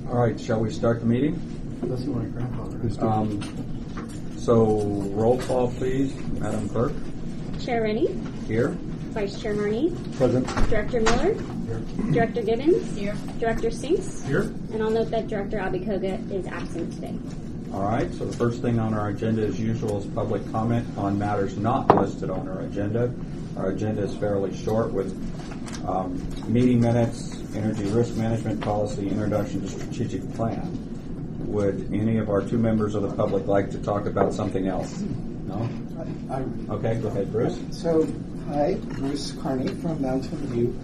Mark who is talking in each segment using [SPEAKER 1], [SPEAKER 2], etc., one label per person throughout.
[SPEAKER 1] All right, shall we start the meeting?
[SPEAKER 2] That's my grandfather.
[SPEAKER 1] So roll call, please, Madam Clerk.
[SPEAKER 3] Chair Rennie.
[SPEAKER 1] Here.
[SPEAKER 3] Vice Chair Marnie.
[SPEAKER 2] Present.
[SPEAKER 3] Director Miller.
[SPEAKER 2] Here.
[SPEAKER 3] Director Gibbons.
[SPEAKER 4] Here.
[SPEAKER 3] Director Sinks.
[SPEAKER 2] Here.
[SPEAKER 3] And I'll note that Director Abikoga is absent today.
[SPEAKER 1] All right, so the first thing on our agenda as usual is public comment on matters not listed on our agenda. Our agenda is fairly short with meeting minutes, energy risk management policy, introduction to strategic plan. Would any of our two members of the public like to talk about something else? No? Okay, go ahead, Bruce.
[SPEAKER 5] So, hi, Bruce Carney from Mountain View.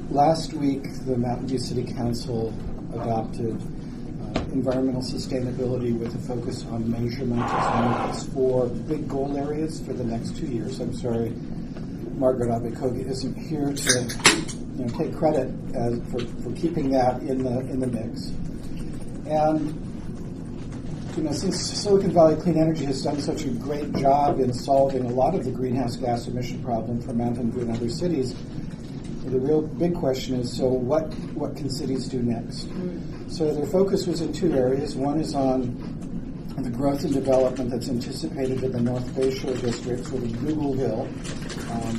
[SPEAKER 5] Last week, the Mountain View City Council adopted environmental sustainability with a focus on measurement as four big goal areas for the next 2 years. I'm sorry, Margaret Abikoga isn't here to take credit for keeping that in the mix. And since Silicon Valley Clean Energy has done such a great job in solving a lot of the greenhouse gas emission problem for Mountain View and other cities, the real big question is, so what can cities do next? So their focus was in two areas. One is on the growth and development that's anticipated in the North Bayshore District, sort of Googleville.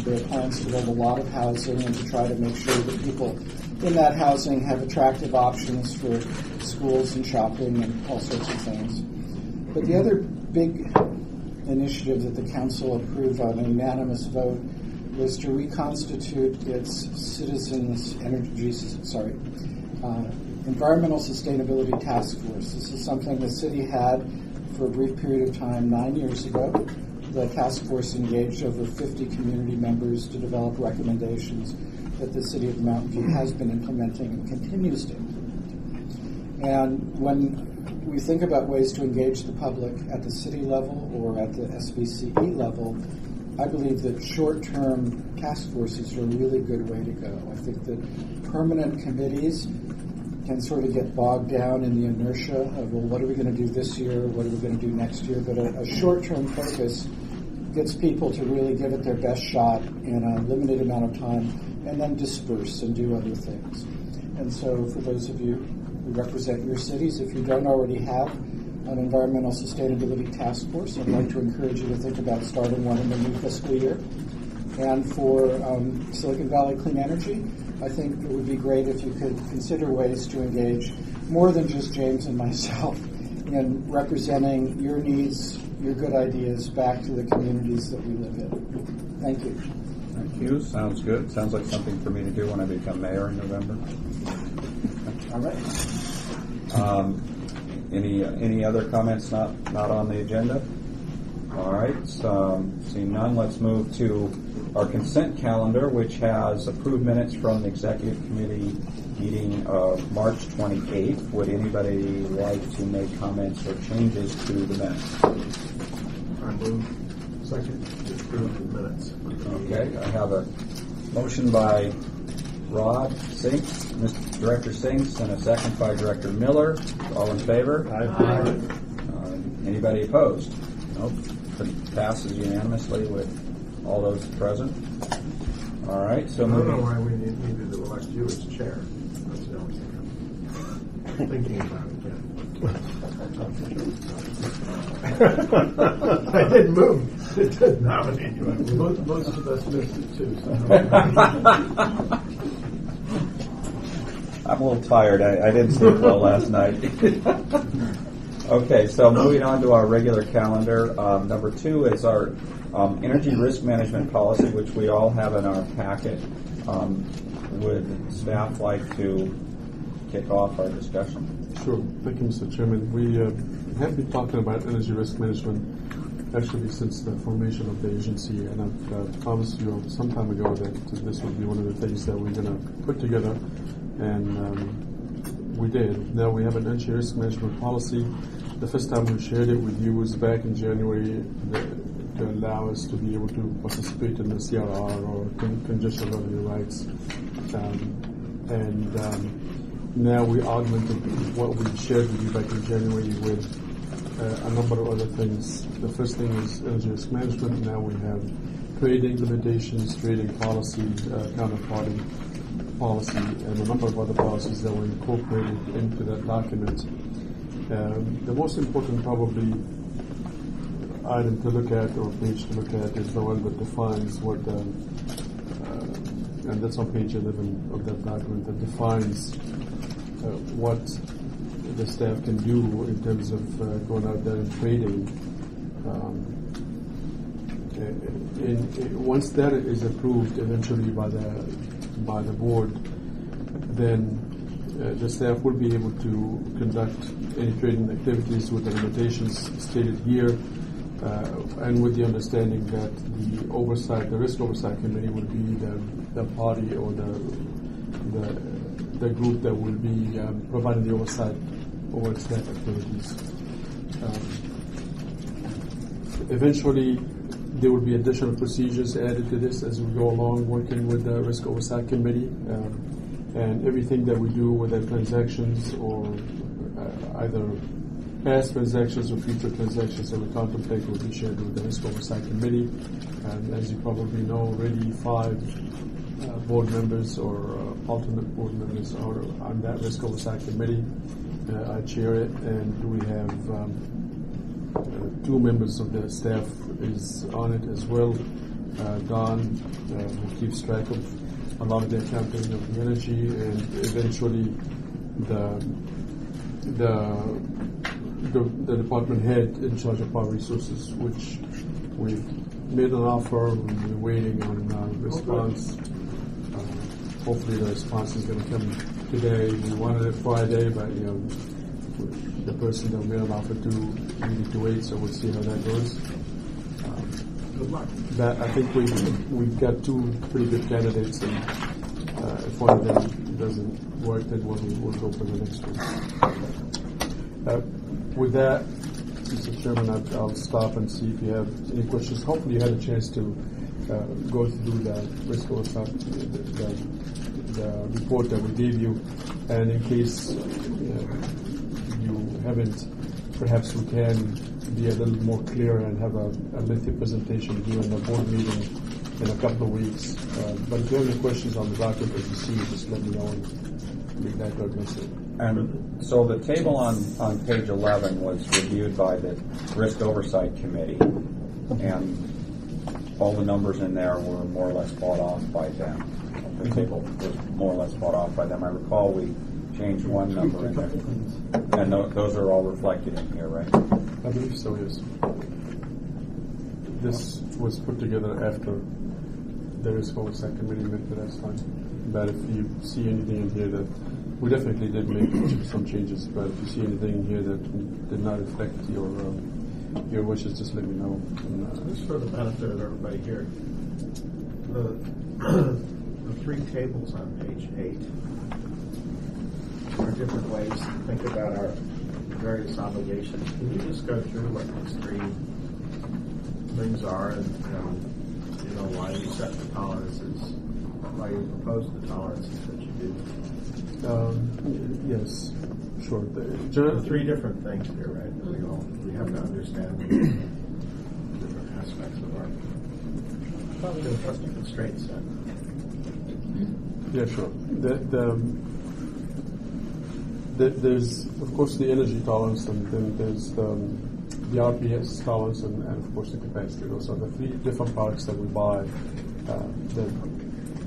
[SPEAKER 5] There are plans to build a lot of housing and to try to make sure that people in that housing have attractive options for schools and shopping and all sorts of things. But the other big initiative that the council approved on a unanimous vote was to reconstitute its environmental sustainability task force. This is something the city had for a brief period of time 9 years ago. The task force engaged over 50 community members to develop recommendations that the city of Mountain View has been implementing and continues to implement. And when we think about ways to engage the public at the city level or at the SVCE level, I believe that short-term task forces are a really good way to go. I think that permanent committees can sort of get bogged down in the inertia of, well, what are we going to do this year? What are we going to do next year? But a short-term focus gets people to really give it their best shot in a limited amount of time and then disperse and do other things. And so for those of you who represent your cities, if you don't already have an environmental sustainability task force, I'd like to encourage you to think about starting one in the new fiscal year. And for Silicon Valley Clean Energy, I think it would be great if you could consider ways to engage more than just James and myself in representing your needs, your good ideas back to the communities that we live in. Thank you.
[SPEAKER 1] Thank you. Sounds good. Sounds like something for me to do when I become mayor in November.
[SPEAKER 5] All right.
[SPEAKER 1] Any other comments not on the agenda? All right. Seeing none, let's move to our consent calendar, which has approved minutes from the executive committee meeting of March 28th. Would anybody like to make comments or changes to the minutes?
[SPEAKER 2] I move second to approve the minutes.
[SPEAKER 1] Okay, I have a motion by Rod Sinks, Mr. Director Sinks, and a second by Director Miller. All in favor?
[SPEAKER 2] Aye.
[SPEAKER 1] Anybody opposed? Nope. It passes unanimously with all those present. All right, so
[SPEAKER 2] I don't know
[SPEAKER 1] moving.
[SPEAKER 2] why we needed to elect you as chair. That's the only thing I'm thinking about it. I didn't move. It didn't nominate you. Most of us missed it too. So
[SPEAKER 1] I'm a little tired. I didn't sleep well last night. Okay, so moving on to our regular calendar. Number 2 is our energy risk management policy, which we all have in our packet. Would staff like to kick off our discussion?
[SPEAKER 6] Sure. Thank you, Mr. Chairman. We have been talking about energy risk management actually since the formation of the agency, and I've promised you some time ago that this would be one of the things that we're going to put together, and we did. Now we have an energy risk management policy. The first time we shared it with you was back in January to allow us to be able to participate in the CRR or congestion revenue rights. Now we augmented what we shared with you back in January with a number of other things. The first thing is energy risk management. Now we have trading limitations, trading policy, counterparty policy and a number of other policies that were incorporated into that document. The most important probably item to look at or page to look at is the one that defines what, and that's on page 11 of that document, that defines what the staff can do in terms of going out there and trading. Once that is approved eventually by the board, then the staff will be able to conduct any trading activities with the limitations stated here, and with the understanding that the risk oversight committee will be the party or the group that will be providing the oversight over staff activities. Eventually, there will be additional procedures added to this as we go along, working with the Risk Oversight Committee. And everything that we do with the transactions or either past transactions or future transactions that we contemplate will be shared with the Risk Oversight Committee. And as you probably know already, 5 board members or alternate board members are on that Risk Oversight Committee. I chair it, and we have 2 members of the staff is on it as well. Don, who keeps track of a lot of the accounting of the energy, and eventually the department head in charge of power resources, which we've made an offer. We're waiting on response. Hopefully the response is going to come today. We wanted it Friday, but the person that we made an offer to needed to wait, so we'll see how that goes.
[SPEAKER 2] Good luck.
[SPEAKER 6] That I think we've got 2 pretty good candidates, and if one of them doesn't work, then we'll go for the next one. With that, Mr. Chairman, I'll stop and see if you have any questions. Hopefully, you had a chance to go through the risk oversight, the report that we gave you, and in case you haven't, perhaps we can be a little more clear and have a lengthy presentation during the board meeting in a couple of weeks. But if you have any questions on the document as you see, just let me know and be glad to address it.
[SPEAKER 1] And so the table on page 11 was reviewed by the Risk Oversight Committee, and all the numbers in there were more or less bought off by them. The table was more or less bought off by them. I recall we changed one number in there, and those are all reflected in here, right?
[SPEAKER 6] I believe so, yes. This was put together after the Risk Oversight Committee met the last time. But if you see anything in here that, we definitely did make some changes, but if you see anything in here that did not reflect your wishes, just let me know. And,
[SPEAKER 2] Just for the benefit of everybody here, the 3 tables on page 8 are different ways to think about our various obligations. Can you just go through what these 3 things are, and why you set the tolerances, why you propose the tolerances that you do?
[SPEAKER 6] Yes, sure.
[SPEAKER 2] There are 3 different things here, right? That we have to understand the different aspects of our constraint set.
[SPEAKER 6] Yeah, sure. There's, of course, the energy tolerance, and then there's the RPS tolerance, and of course the capacity. Those are the 3 different products that we buy.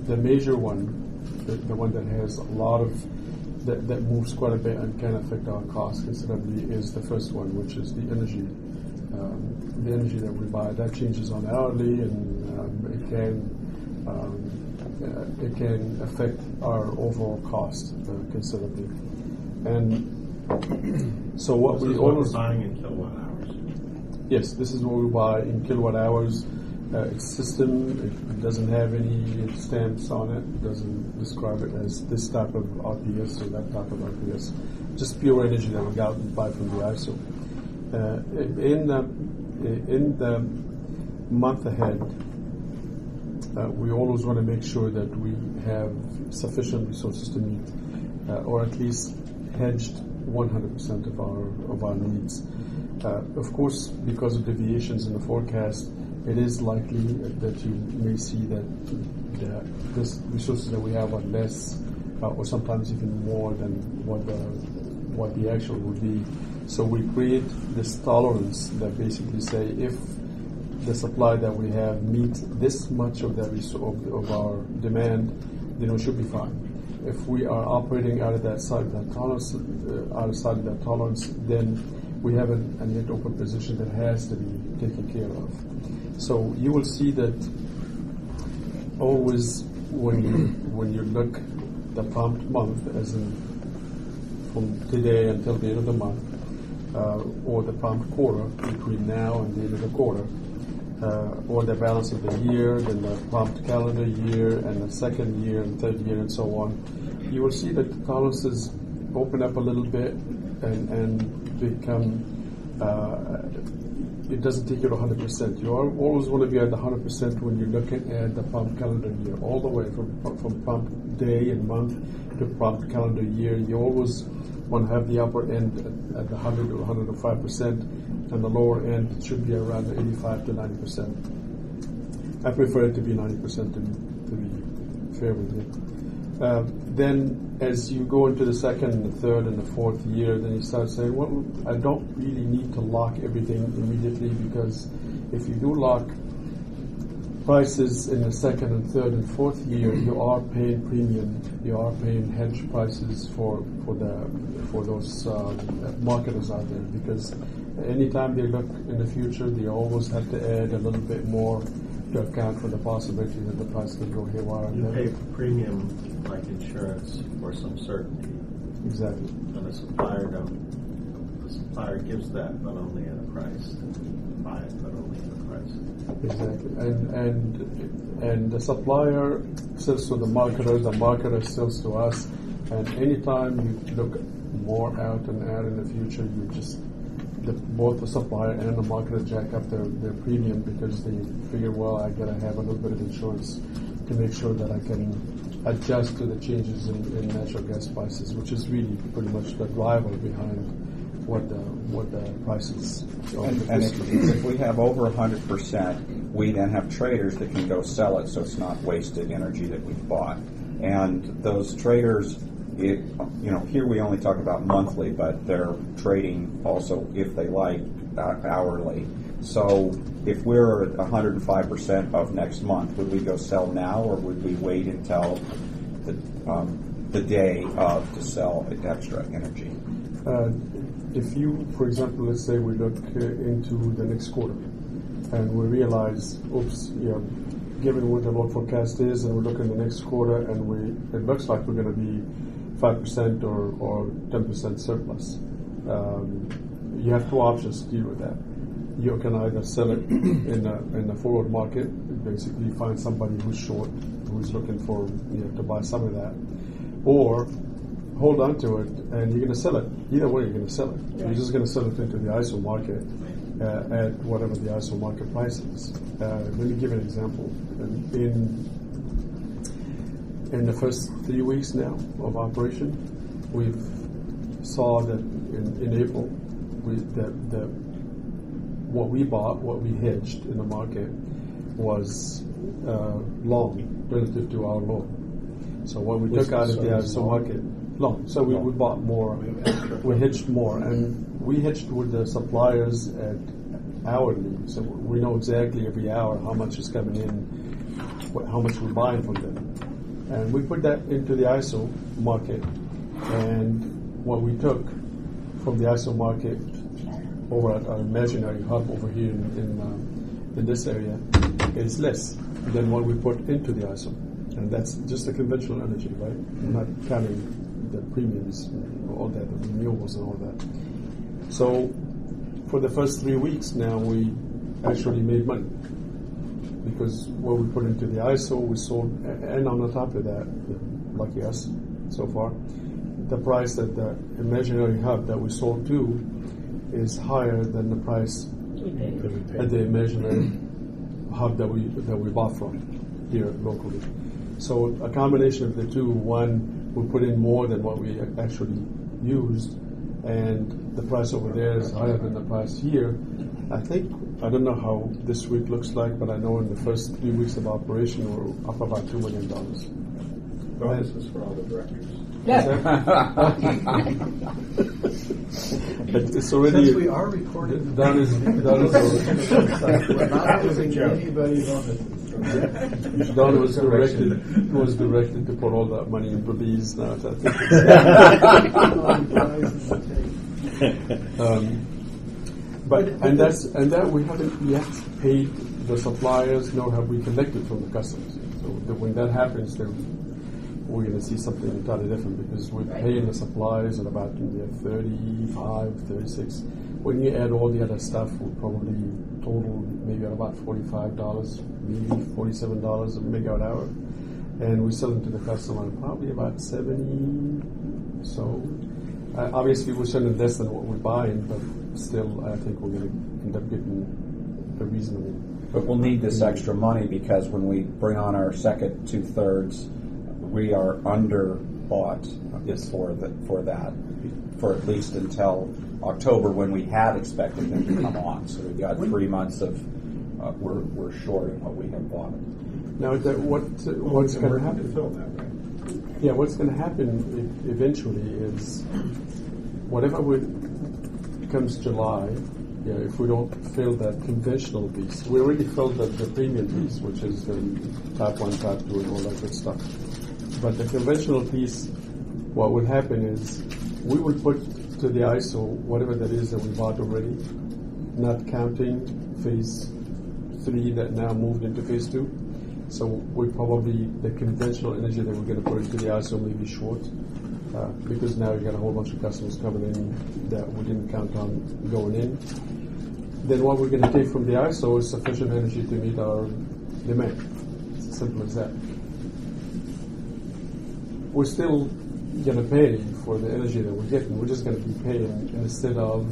[SPEAKER 6] The major one, the one that has a lot of, that moves quite a bit and can affect our costs considerably, is the first one, which is the energy. The energy that we buy, that changes on hourly, and it can affect our overall cost considerably. And so what
[SPEAKER 2] This
[SPEAKER 6] we
[SPEAKER 2] is what
[SPEAKER 6] always
[SPEAKER 2] we're buying in kilowatt hours.
[SPEAKER 6] Yes, this is what we buy in kilowatt hours. It's system. It doesn't have any stamps on it. It doesn't describe it as this type of RPS or that type of RPS. Just pure energy that we got and buy from the ISO. In the month ahead, we always want to make sure that we have sufficient resources to meet, or at least hedged 100% of our needs. Of course, because of deviations in the forecast, it is likely that you may see that the resources that we have are less or sometimes even more than what the actual would be. So we create this tolerance that basically say if the supply that we have meets this much of of our demand, then we should be fine. If we are operating out of that side of that tolerance, then we have a net open position that has to be taken care of. So you will see that always when you look the prompt month, as in from today until the end of the month, or the prompt quarter between now and the end of the quarter, or the balance of the year, then the prompt calendar year, and the second year and third year, and so on, you will see that the tolerances open up a little bit and become. It doesn't take you to 100%. You always want to be at the 100% when you're looking at the prompt calendar year, all the way from prompt day and month to prompt calendar year. You always want to have the upper end at the 100 to 105%, and the lower end should be around the 85 to 90%. I prefer it to be 90% to be fair with you. Then as you go into the second and the third and the fourth year, then you start saying, well, I don't really need to lock everything immediately, because if you do lock prices in the second and third and fourth year, you are paying premium, you are paying hedge prices for those marketers out there, because anytime they look in the future, they always have to add a little bit more to account for the possibility that the price could go haywire.
[SPEAKER 2] You pay premium like insurance for some certainty.
[SPEAKER 6] Exactly.
[SPEAKER 2] And the supplier gives that not only at a price, buy it not only at a price.
[SPEAKER 6] Exactly. And the supplier sells to the marketer sells to us, and anytime you look more out in the future, you just both the supplier and the marketer jack up their premium, because they figure, well, I gotta have a little bit of insurance to make sure that I can adjust to the changes in natural gas prices, which is really pretty much the driver behind what the prices.
[SPEAKER 1] And if we have over 100%, we then have traders that can go sell it, so it's not wasted energy that we've bought. And those traders, here we only talk about monthly, but they're trading also, if they like, hourly. So if we're at 105% of next month, would we go sell now, or would we wait until the day of to sell extra energy?
[SPEAKER 6] If you, for example, let's say we look into the next quarter, and we realize, given what the load forecast is, and we look in the next quarter, and it looks like we're going to be 5% or 10% surplus. You have two options to deal with that. You can either sell it in the forward market, basically find somebody who's short, who's looking for to buy some of that, or hold on to it and you're going to sell it. Either way, you're going to sell it. Yeah. You're just going to sell it into the ISO market at whatever the ISO market price is. Let me give an example. In the first 3 weeks now of operation, we've saw that in April, what we bought, what we hedged in the market was long relative to our low. So what we took out of the ISO market, long. So we bought more, we hedged more, and we hedged with the suppliers at hourly. So we know exactly every hour how much is coming in, how much we're buying from them. And we put that into the ISO market, and what we took from the ISO market over at our imaginary hub over here in this area is less than what we put into the ISO. And that's just the conventional energy, right? Not counting the premiums, all that, the renewables and all that. So for the first 3 weeks now, we actually made money, because what we put into the ISO, we sold, and on the top of that, lucky us so far, the price that the imaginary hub that we sold to is higher than the price at the imaginary hub that we bought from here locally. So a combination of the two, one, we put in more than what we actually used, and the price over there is higher than the price here. I don't know how this week looks like, but I know in the first 3 weeks of operation, we're up about $2 million.
[SPEAKER 2] Bonuses for all the directors.
[SPEAKER 6] It's already.
[SPEAKER 4] Since we are recording.
[SPEAKER 6] That is.
[SPEAKER 4] We're not using anybody's on the.
[SPEAKER 6] Don was directed to put all that money in Belize now. So I think that we haven't yet paid the suppliers, nor have we collected from the customers. So when that happens, then we're going to see something entirely different because we're paying the suppliers at about 35, 36. When you add all the other stuff, we'll probably total maybe at about $45, maybe $47 a megawatt hour. And we sell them to the customer at probably about 70. So obviously we're selling less than what we're buying, but still I think we're going to end up getting a reasonable.
[SPEAKER 1] But we'll need this extra money because when we bring on our second 2/3, we are under bought for that for at least until October when we had expected them to come on. So we've got 3 months of we're short in what we have bought.
[SPEAKER 6] Now what's going to happen? Yeah, what's going to happen eventually is whatever comes July. Yeah, if we don't fill that conventional piece, we already filled the premium piece, which is the type 1, type 2, and all that good stuff. But the conventional piece, what would happen is we will put to the ISO whatever that is that we bought already, not counting phase 3 that now moved into phase 2. So we probably, the conventional energy that we're going to put into the ISO may be short because now you got a whole bunch of customers coming in that we didn't count on going in. Then what we're going to take from the ISO is sufficient energy to meet our demand. It's as simple as that. We're still going to pay for the energy that we're getting. We're just going to be paying instead of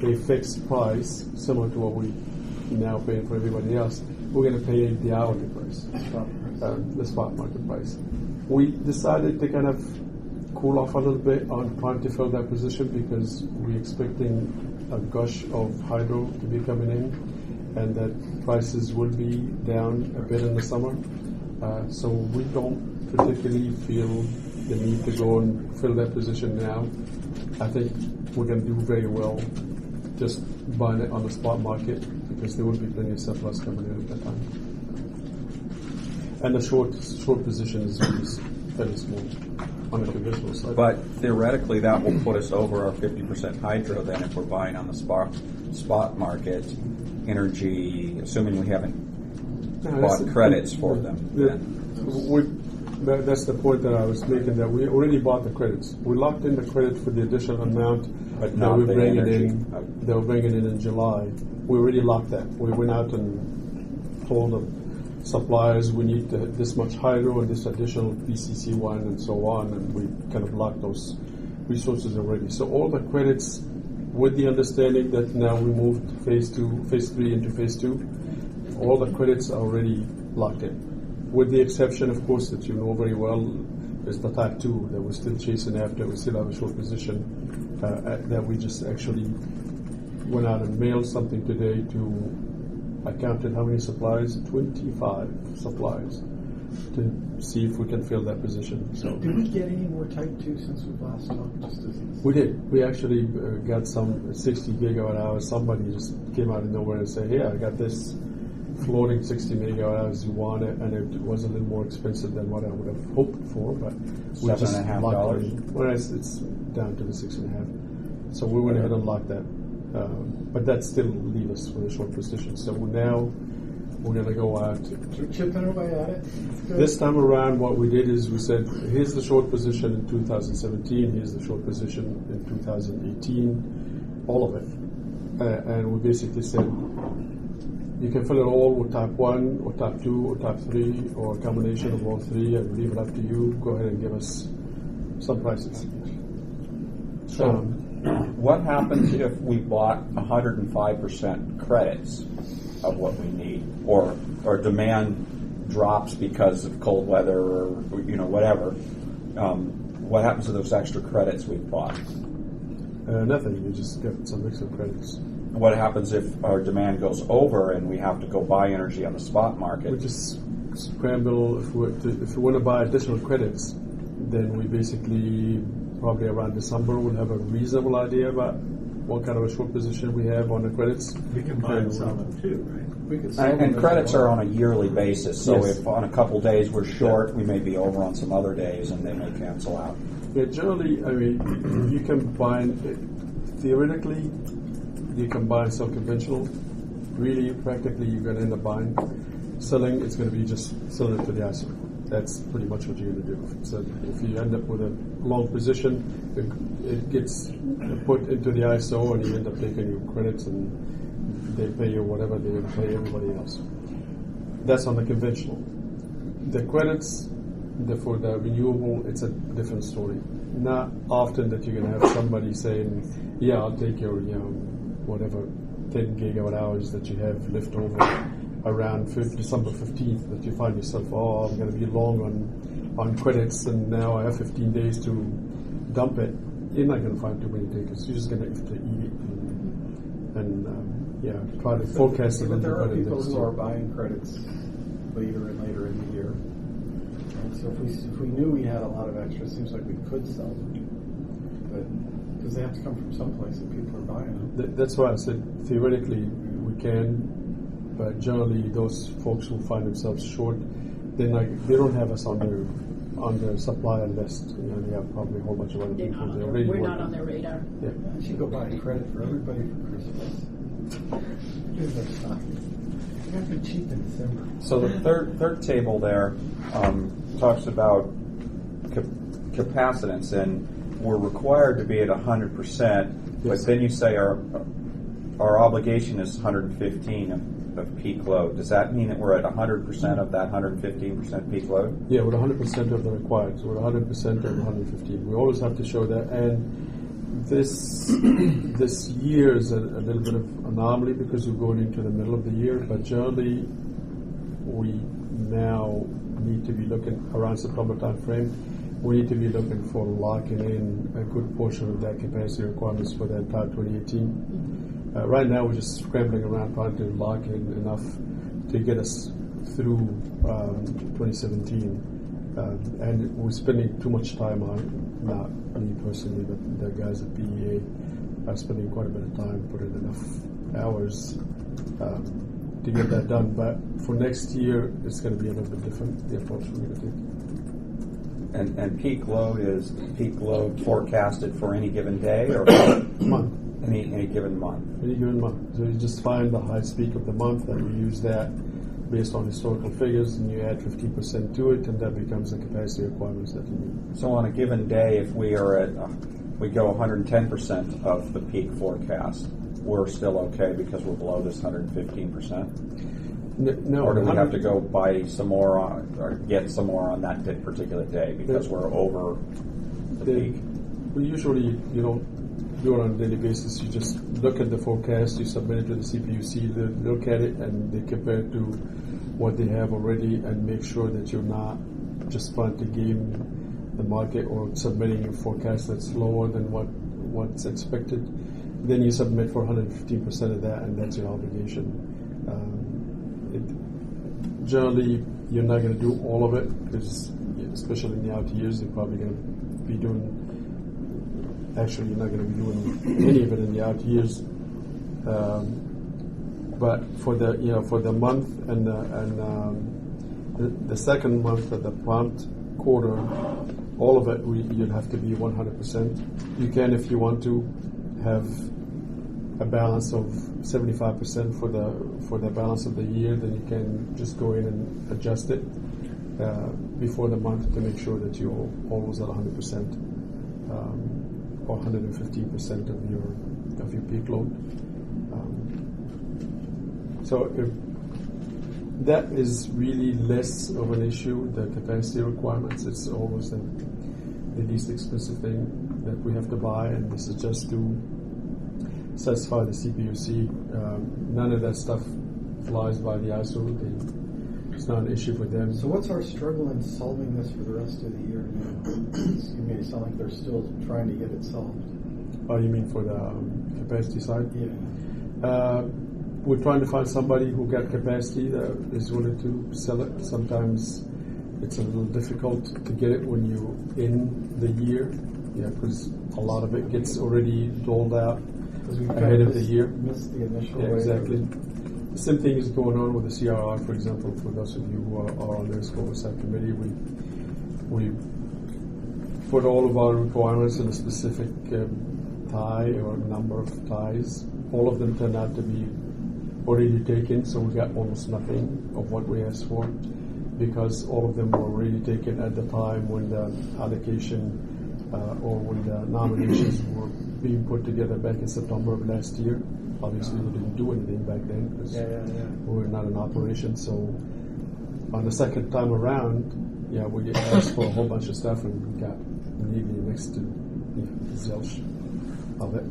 [SPEAKER 6] a fixed price, similar to what we now paying for everybody else. We're going to pay the hourly price, the spot market price. We decided to kind of cool off a little bit on trying to fill that position because we're expecting a gush of hydro to be coming in and that prices will be down a bit in the summer. So we don't particularly feel the need to go and fill that position now. I think we're going to do very well just buying it on the spot market because there will be plenty of surplus coming in at that time. And the short position is fairly small on the conventional side.
[SPEAKER 1] But theoretically, that will put us over our 50% hydro then if we're buying on the spot market energy, assuming we haven't bought credits for them.
[SPEAKER 6] That's the point that I was making, that we already bought the credits. We locked in the credit for the additional amount
[SPEAKER 1] But
[SPEAKER 6] that
[SPEAKER 1] not
[SPEAKER 6] we
[SPEAKER 1] the
[SPEAKER 6] bring it
[SPEAKER 1] energy.
[SPEAKER 6] in. They'll bring it in July. We already locked that. We went out and told the suppliers we need this much hydro and this additional PCC1 and so on, and we kind of locked those resources already. So all the credits, with the understanding that now we moved phase 3 into phase 2, all the credits are already locked in. With the exception, of course, that you know very well, is the type 2 that we're still chasing after. We still have a short position that we just actually went out and mailed something today to, I counted how many suppliers? 25 suppliers to see if we can fill that position. So
[SPEAKER 4] Did we get any more type 2 since we last talked?
[SPEAKER 6] we did. We actually got some 60 gigawatt hours. Somebody just came out of nowhere and said, "Hey, I got this floating 60 megawatt hours. You want it?" And it was a little more expensive than what I would have hoped for, but we just
[SPEAKER 1] $7.50?
[SPEAKER 6] locked it in. Well, it's down to the 6.5. So we went ahead and locked that. But that still leaves us with a short position. So now we're going to go out.
[SPEAKER 4] Keep chipping away at it. Good.
[SPEAKER 6] This time around, what we did is we said, here's the short position in 2017, here's the short position in 2018, all of it. And we basically said, you can fill it all with type 1 or type 2 or type 3 or a combination of all three, and leave it up to you. Go ahead and give us some prices.
[SPEAKER 1] So what happens if we bought 105% credits of what we need, or demand drops because of cold weather, or whatever? What happens to those extra credits we've bought?
[SPEAKER 6] Nothing. You just get some extra credits.
[SPEAKER 1] What happens if our demand goes over and we have to go buy energy on the spot market?
[SPEAKER 6] We just scramble. If we want to buy additional credits, then we basically probably around December will have a reasonable idea about what kind of a short position we have on the credits.
[SPEAKER 2] We can buy and sell them too, right?
[SPEAKER 4] We could sell them
[SPEAKER 1] And
[SPEAKER 4] as
[SPEAKER 1] credits
[SPEAKER 4] well.
[SPEAKER 1] are on a yearly basis, so
[SPEAKER 6] Yes.
[SPEAKER 1] if on a couple days we're short, we may be over on some other days and they may cancel out.
[SPEAKER 6] Yeah, generally, I mean, you can buy, theoretically, you can buy and sell conventional. Really, practically, you're going to end up buying. Selling, it's going to be just selling it to the ISO. That's pretty much what you're going to do. So if you end up with a long position, it gets put into the ISO and you end up taking your credits and they pay you whatever they pay everybody else. That's on the conventional. The credits, for the renewable, it's a different story. Not often that you're going to have somebody saying, yeah, I'll take your, whatever, 10 gigawatt hours that you have left over around December 15th, that you find yourself, oh, I'm going to be long on credits and now I have 15 days to dump it. You're not going to find too many takers. You're just going to have to eat it and try to forecast a little
[SPEAKER 4] But
[SPEAKER 6] bit
[SPEAKER 4] there are
[SPEAKER 6] better
[SPEAKER 4] people
[SPEAKER 6] next
[SPEAKER 4] who
[SPEAKER 6] year.
[SPEAKER 4] are buying credits later and later in the year. And so if we knew we had a lot of extra, it seems like we could sell them. But because they have to come from someplace and people are buying them.
[SPEAKER 6] That's why I said theoretically we can, but generally those folks who find themselves short, they don't have us on their supplier list. They have probably a whole bunch of other
[SPEAKER 7] They're
[SPEAKER 6] people.
[SPEAKER 7] not on
[SPEAKER 6] They're
[SPEAKER 7] their,
[SPEAKER 6] already
[SPEAKER 7] we're not
[SPEAKER 6] working.
[SPEAKER 7] on their radar.
[SPEAKER 6] Yeah.
[SPEAKER 4] I should go buy a credit for everybody for Christmas. Here's their stocking. It got to be cheap in December.
[SPEAKER 1] So the third table there talks about capacitance, and we're required to be at 100%, but
[SPEAKER 6] Yes.
[SPEAKER 1] then you say our obligation is 115 of peak load. Does that mean that we're at 100% of that 115% peak load?
[SPEAKER 6] Yeah, with 100% of the required. So with 100% of 115. We always have to show that. And this year is a little bit of anomaly because we're going into the middle of the year. But generally, we now need to be looking around September time frame. We need to be looking for locking in a good portion of that capacity requirements for the entire 2018. Right now, we're just scrambling around trying to lock in enough to get us through 2017. And we're spending too much time on it, not me personally, but the guys at PEA are spending quite a bit of time, putting enough hours to get that done. But for next year, it's going to be a little bit different, the approach we're going to take.
[SPEAKER 1] And peak load is peak load forecasted for any given day or
[SPEAKER 6] Month.
[SPEAKER 1] any given month?
[SPEAKER 6] Any given month. So you just find the highest peak of the month and you use that based on historical figures and you add 15% to it and that becomes the capacity requirements that you need.
[SPEAKER 1] So on a given day, if we are at we go 110% of the peak forecast, we're still okay because we're below this 115%?
[SPEAKER 6] No,
[SPEAKER 1] Or do we have to go buy some more or get some more on that particular day because we're over the peak?
[SPEAKER 6] We usually, you don't do it on a daily basis. You just look at the forecast, you submit it to the CPUC, they look at it and they compare it to what they have already and make sure that you're not just trying to game the market or submitting a forecast that's lower than what's expected. Then you submit for 115% of that and that's your obligation. Generally, you're not going to do all of it because, especially in the out years, you're probably going to be doing. Actually, you're not going to be doing any of it in the out years. But for the month and the second month of the plant quarter, all of it you'd have to be 100%. You can, if you want to, have a balance of 75% for the balance of the year. Then you can just go in and adjust it before the month to make sure that you're always at 100%. Or 115% of your peak load. So if that is really less of an issue, the capacity requirements. It's always the least expensive thing that we have to buy, and this is just to satisfy the CPUC. None of that stuff flies by the ISO. It's not an issue for them.
[SPEAKER 4] So what's our struggle in solving this for the rest of the year now? You made it sound like they're still trying to get it solved.
[SPEAKER 6] Oh, you mean for the capacity side?
[SPEAKER 4] Yeah.
[SPEAKER 6] We're trying to find somebody who got capacity that is willing to sell it. Sometimes it's a little difficult to get it when you're in the year, because a lot of it gets already doled out
[SPEAKER 4] Because we
[SPEAKER 6] ahead of the year.
[SPEAKER 4] Missed the initial
[SPEAKER 6] Yeah,
[SPEAKER 4] wave.
[SPEAKER 6] exactly. The same thing is going on with the CRR, for example. For those of you who are on the risk oversight committee, we put all of our requirements in a specific tie or number of ties. All of them turned out to be already taken, so we got almost nothing of what we asked for, because all of them were already taken at the time when the allocation or when the nominations were being put together back in September of last year. Obviously, we didn't do anything back then because we were not in operation. So on the second time around, we asked for a whole bunch of stuff, and we got immediately next to zilch of it.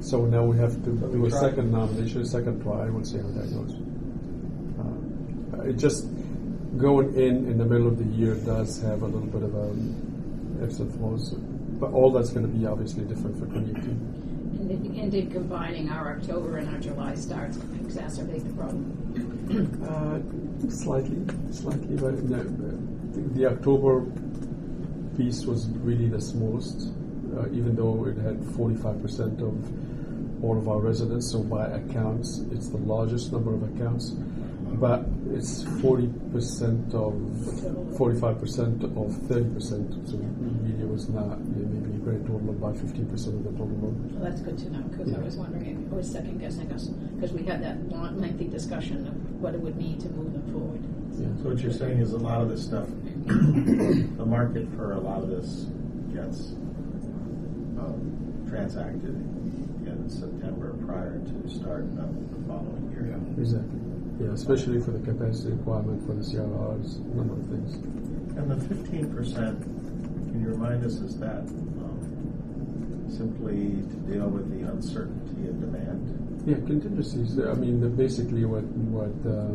[SPEAKER 6] So now we have to do a second nomination, a second try. We'll see how that goes. It just going in the middle of the year does have a little bit of ebbs and flows, but all that's going to be obviously different for 2018.
[SPEAKER 7] And did combining our October and our July starts exacerbate the problem?
[SPEAKER 6] Slightly, but the October piece was really the smallest, even though it had 45% of all of our residents. So by accounts, it's the largest number of accounts, but it's 40% of 45% of 30%. So really, it was not maybe a great total of about 15% of the total load.
[SPEAKER 7] Well, that's good to know, because I was wondering, I was second guessing us, because we had that long, lengthy discussion of what it would mean to move them forward.
[SPEAKER 6] Yeah.
[SPEAKER 2] So what you're saying is a lot of this stuff, the market for a lot of this gets transacted in September prior to start of the following year.
[SPEAKER 6] Exactly. Yeah, especially for the capacity requirement for the CRRs, a number of things.
[SPEAKER 2] And the 15%, can you remind us, is that simply to deal with the uncertainty in demand?
[SPEAKER 6] Yeah, contingencies. I mean, basically what the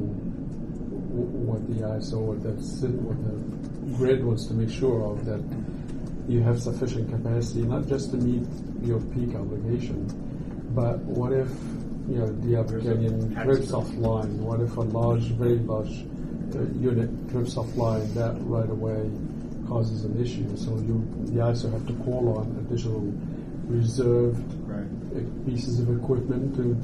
[SPEAKER 6] ISO, what the grid wants to make sure of, that you have sufficient capacity, not just to meet your peak obligation, but what if the Canyon trips offline? What if a very large unit trips offline? That right away causes an issue. So the ISO have to call on additional reserved pieces of equipment to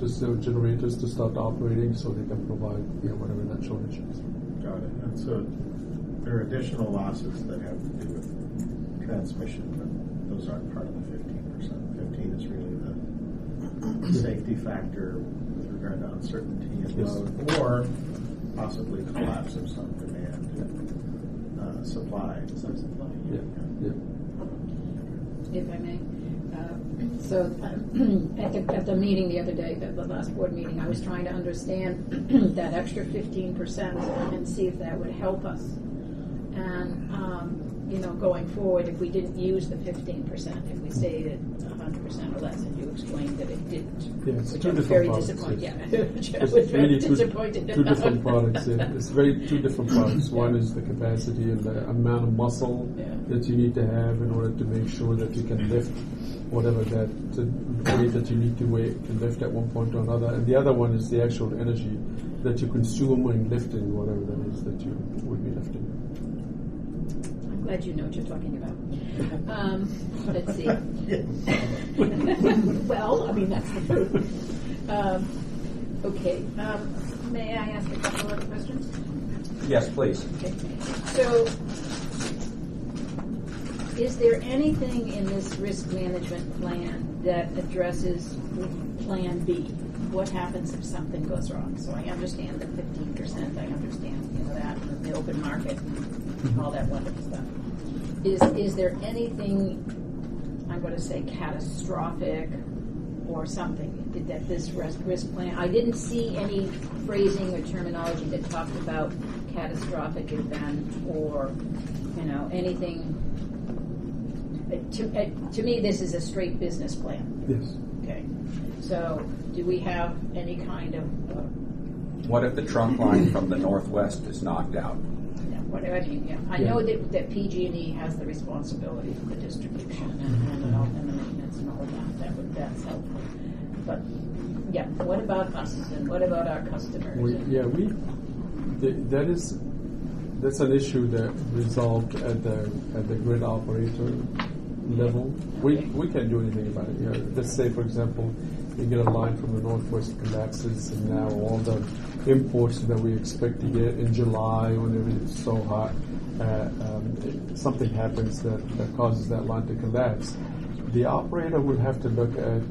[SPEAKER 6] generators to start operating, so they can provide whatever that shortage is.
[SPEAKER 2] Got it. And so there are additional losses that have to do with transmission, but those aren't part of the 15%. 15 is really the safety factor with regard to uncertainty and load, or possibly collapse of some demand, supply. Some supply.
[SPEAKER 6] Yeah.
[SPEAKER 7] If I may. So at the meeting the other day, the last board meeting, I was trying to understand that extra 15% and see if that would help us. And going forward, if we didn't use the 15%, if we stayed at 100% or less, and you explained that it didn't,
[SPEAKER 6] Yeah, it's
[SPEAKER 7] which
[SPEAKER 6] two
[SPEAKER 7] I was
[SPEAKER 6] different
[SPEAKER 7] very
[SPEAKER 6] products.
[SPEAKER 7] disappointed.
[SPEAKER 6] It's
[SPEAKER 7] I was very
[SPEAKER 6] really
[SPEAKER 7] disappointed.
[SPEAKER 6] two different products. Yeah. It's two different products. One is the capacity and the amount of muscle that you need to have in order to make sure that you can lift whatever that weight that you need to lift at one point or another. And the other one is the actual energy that you consume when lifting whatever that is that you would be lifting.
[SPEAKER 7] I'm glad you know what you're talking about. Let's see. Well, I mean, that's the truth. Okay. May I ask a couple of questions?
[SPEAKER 1] Yes, please.
[SPEAKER 7] Okay. So, is there anything in this risk management plan that addresses Plan B? What happens if something goes wrong? So I understand the 15%. I understand that the open market, all that wonderful stuff. Is there anything, I'm going to say, catastrophic or something that this risk plan? I didn't see any phrasing or terminology that talked about catastrophic event or anything. To me, this is a straight business plan.
[SPEAKER 6] Yes.
[SPEAKER 7] Okay. So, do we have any kind of
[SPEAKER 1] What if the trunk line from the northwest is knocked out?
[SPEAKER 7] whatever? I know that PG&E has the responsibility for the distribution and the maintenance and all of that. That's helpful. But what about us and what about our customers?
[SPEAKER 6] That is that's an issue that resolved at the grid operator level. We can't do anything about it. You know, let's say, for example, you get a line from the northwest collapses, and now all the imports that we expect to get in July, whenever it's so hot, something happens that causes that line to collapse. The operator will have to look at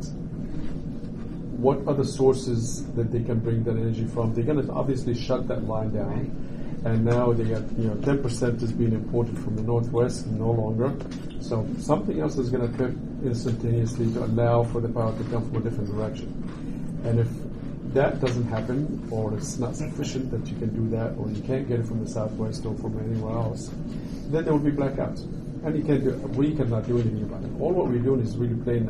[SPEAKER 6] what other sources that they can bring that energy from. They're going to obviously shut that line down, and now they got 10% is being imported from the northwest, no longer. So something else is going to occur instantaneously to allow for the power to come from a different direction. And if that doesn't happen, or it's not sufficient that you can do that, or you can't get it from the southwest or from anywhere else, then there will be blackouts. And we cannot do anything about it. All what we're doing is really playing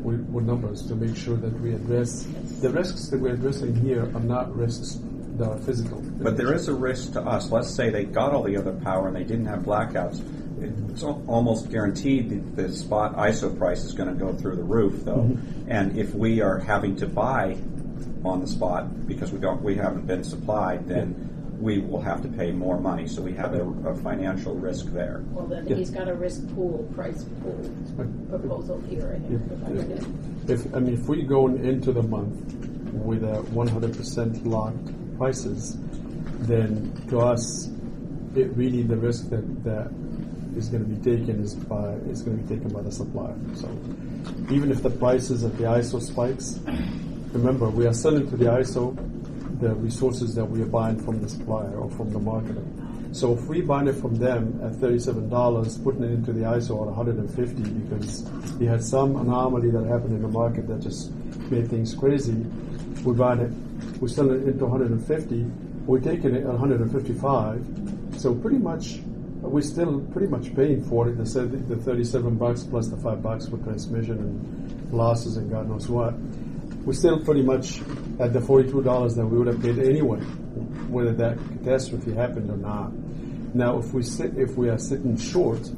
[SPEAKER 6] with numbers to make sure that we address the risks that we're addressing here are not risks that are physical.
[SPEAKER 1] But there is a risk to us. Let's say they got all the other power and they didn't have blackouts. It's almost guaranteed that the spot ISO price is going to go through the roof, though. Mm-hmm. And if we are having to buy on the spot because we haven't been supplied, then we will have to pay more money. So we have a financial risk there.
[SPEAKER 7] Well, then he's got a risk pool, price pool proposal here. I think.
[SPEAKER 6] If we go into the month with a 100% locked prices, then to us, the risk that is going to be taken is going to be taken by the supplier. So even if the prices of the ISO spikes, remember we are selling to the ISO the resources that we are buying from the supplier or from the marketer. So if we buy it from them at $37, putting it into the ISO at $150 because we had some anomaly that happened in the market that just made things crazy, we sell it into $150, we're taking it at $155. So pretty much, we're still pretty much paying for it. The $37 plus the $5 for transmission and losses and God knows what. We're still pretty much at the $42 that we would have paid anyway, whether that catastrophe happened or not. Now, if we are sitting short,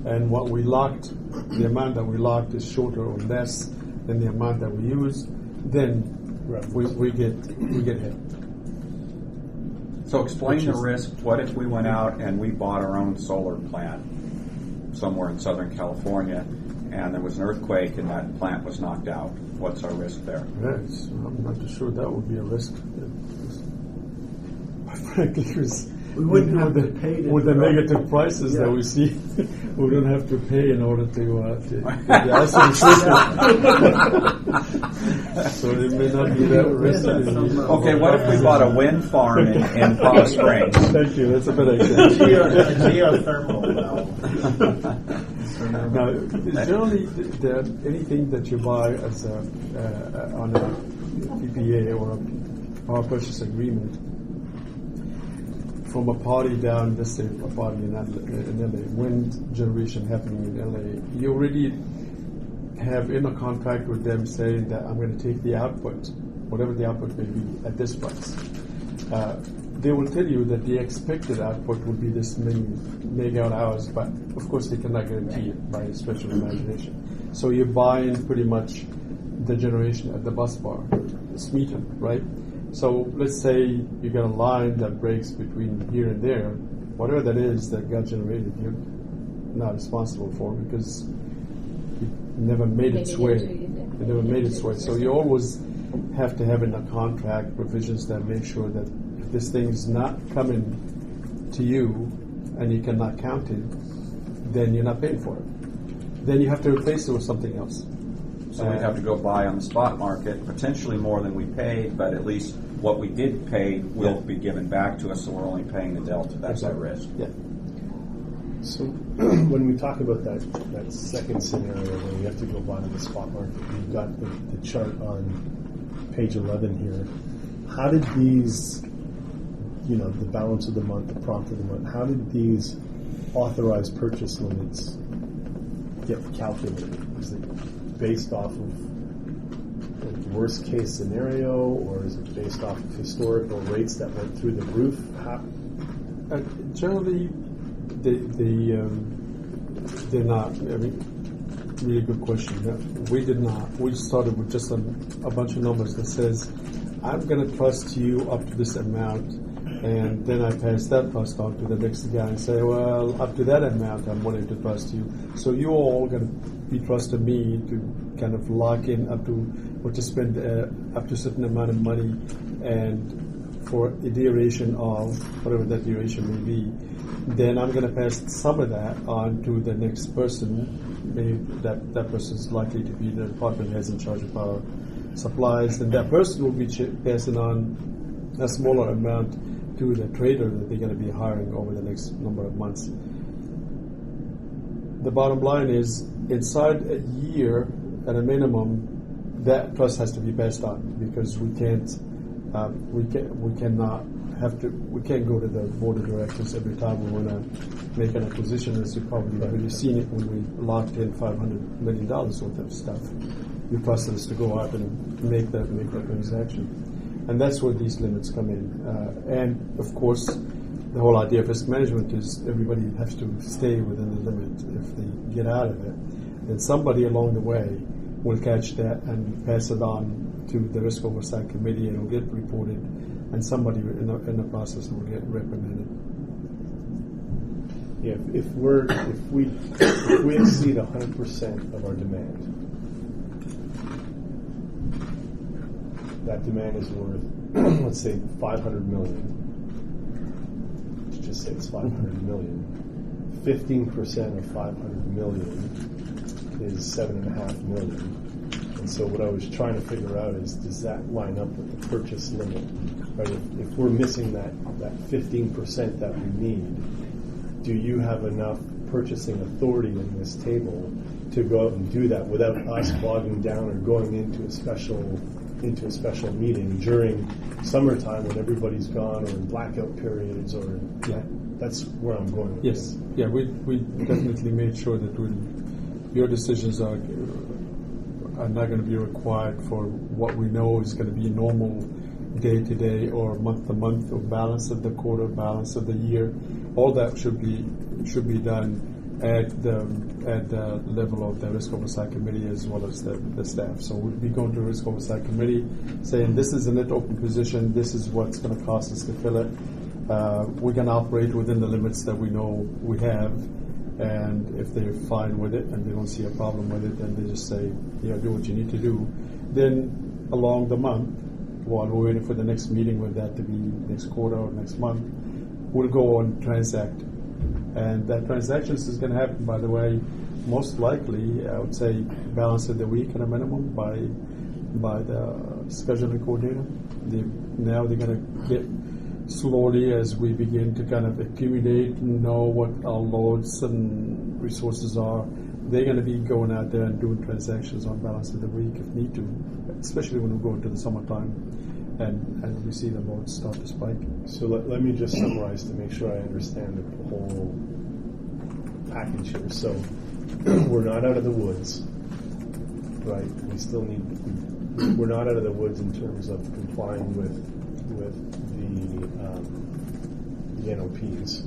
[SPEAKER 6] and what we locked, the amount that we locked is shorter or less than the amount that we use, then we get hit.
[SPEAKER 1] So explain the risk. What if we went out and we bought our own solar plant somewhere in Southern California, and there was an earthquake and that plant was knocked out? What's our risk there?
[SPEAKER 6] Yes, I'm not too sure that would be a risk. Frankly,
[SPEAKER 2] we wouldn't have to pay
[SPEAKER 6] with the negative prices that we see. We don't have to pay in order to get the ISO system. So it may not be that risky.
[SPEAKER 1] Okay, what if we bought a wind farm in Palm Springs?
[SPEAKER 6] Thank you. That's a better
[SPEAKER 2] A geothermal well.
[SPEAKER 6] Now, generally, anything that you buy as on a PPA or a power purchase agreement from a party down, let's say a party in LA, wind generation happening in LA, you already have in a contract with them saying that I'm going to take the output, whatever the output may be, at this price. They will tell you that the expected output will be this many megawatt hours, but of course they cannot guarantee it by a stretch of imagination. So you're buying pretty much the generation at the bus bar, it's metered, right? So let's say you got a line that breaks between here and there, whatever that is that got generated, you're not responsible for because it never made its way. It never made its way. So you always have to have in a contract provisions that make sure that if this thing is not coming to you and you cannot count it, then you're not paying for it. Then you have to replace it with something else.
[SPEAKER 1] So we'd have to go buy on the spot market, potentially more than we paid, but at least what we did pay will be given back to us, so we're only paying the delta. That's our risk.
[SPEAKER 6] Yeah.
[SPEAKER 8] So when we talk about that second scenario where we have to go buy on the spot market, we've got the chart on page 11 here. How did these, the balance of the month, the prompt of the month, how did these authorized purchase limits get calculated? Is it based off of the worst case scenario, or is it based off of historical rates that went through the roof?
[SPEAKER 6] Generally, they're not. I mean, really good question. We did not. We started with just a bunch of numbers that says, I'm going to trust you up to this amount, And then I pass that trust on to the next guy and say, well, up to that amount, I'm willing to trust you. So you all going to be trusting me to kind of lock in up to, or to spend up to a certain amount of money, and for a duration of whatever that duration may be. Then I'm going to pass some of that on to the next person. Maybe that person is likely to be the department heads in charge of our supplies, and that person will be passing on a smaller amount to the trader that they're going to be hiring over the next number of months. The bottom line is, inside a year, at a minimum, that trust has to be passed on, because we can't go to the board of directors every time we want to make an acquisition. As you've probably already seen it when we locked in $500 million worth of stuff. You trusted us to go out and make that transaction. And that's where these limits come in. And of course, the whole idea of risk management is everybody has to stay within the limit. If they get out of it, then somebody along the way will catch that and pass it on to the risk oversight committee, and it will get reported, and somebody in the process will get reprimanded.
[SPEAKER 8] Yeah, if we exceed 100% of our demand, that demand is worth, let's say, $500 million. Let's just say it's $500 million. 15% of $500 million is $7.5 million. And so what I was trying to figure out is, does that line up with the purchase limit? Right? If we're missing that 15% that we need, do you have enough purchasing authority in this table to go out and do that without us bogging down or going into a special meeting during summertime when everybody's gone, or in blackout periods, or that's where I'm going with
[SPEAKER 6] Yes.
[SPEAKER 8] this.
[SPEAKER 6] Yeah, we definitely made sure that your decisions are not going to be required for what we know is going to be normal day-to-day or month-to-month, or balance of the quarter, balance of the year. All that should be done at the level of the risk oversight committee as well as the staff. So we'll be going to the risk oversight committee saying, this is a net open position, this is what's going to cost us to fill it. We're going to operate within the limits that we know we have, and if they're fine with it and they don't see a problem with it, then they just say, do what you need to do. Then along the month, while we're waiting for the next meeting, with that to be next quarter or next month, we'll go on transact. And that transactions is going to happen, by the way, most likely, I would say, balance of the week at a minimum by the scheduling coordinator. Now they're going to get slowly, as we begin to kind of accumulate and know what our loads and resources are, they're going to be going out there and doing transactions on balance of the week if need to, especially when we go into the summertime and we see the loads start to spike.
[SPEAKER 8] So let me just summarize to make sure I understand the whole package here. So we're not out of the woods, right? We still we're not out of the woods in terms of complying with the NOPs.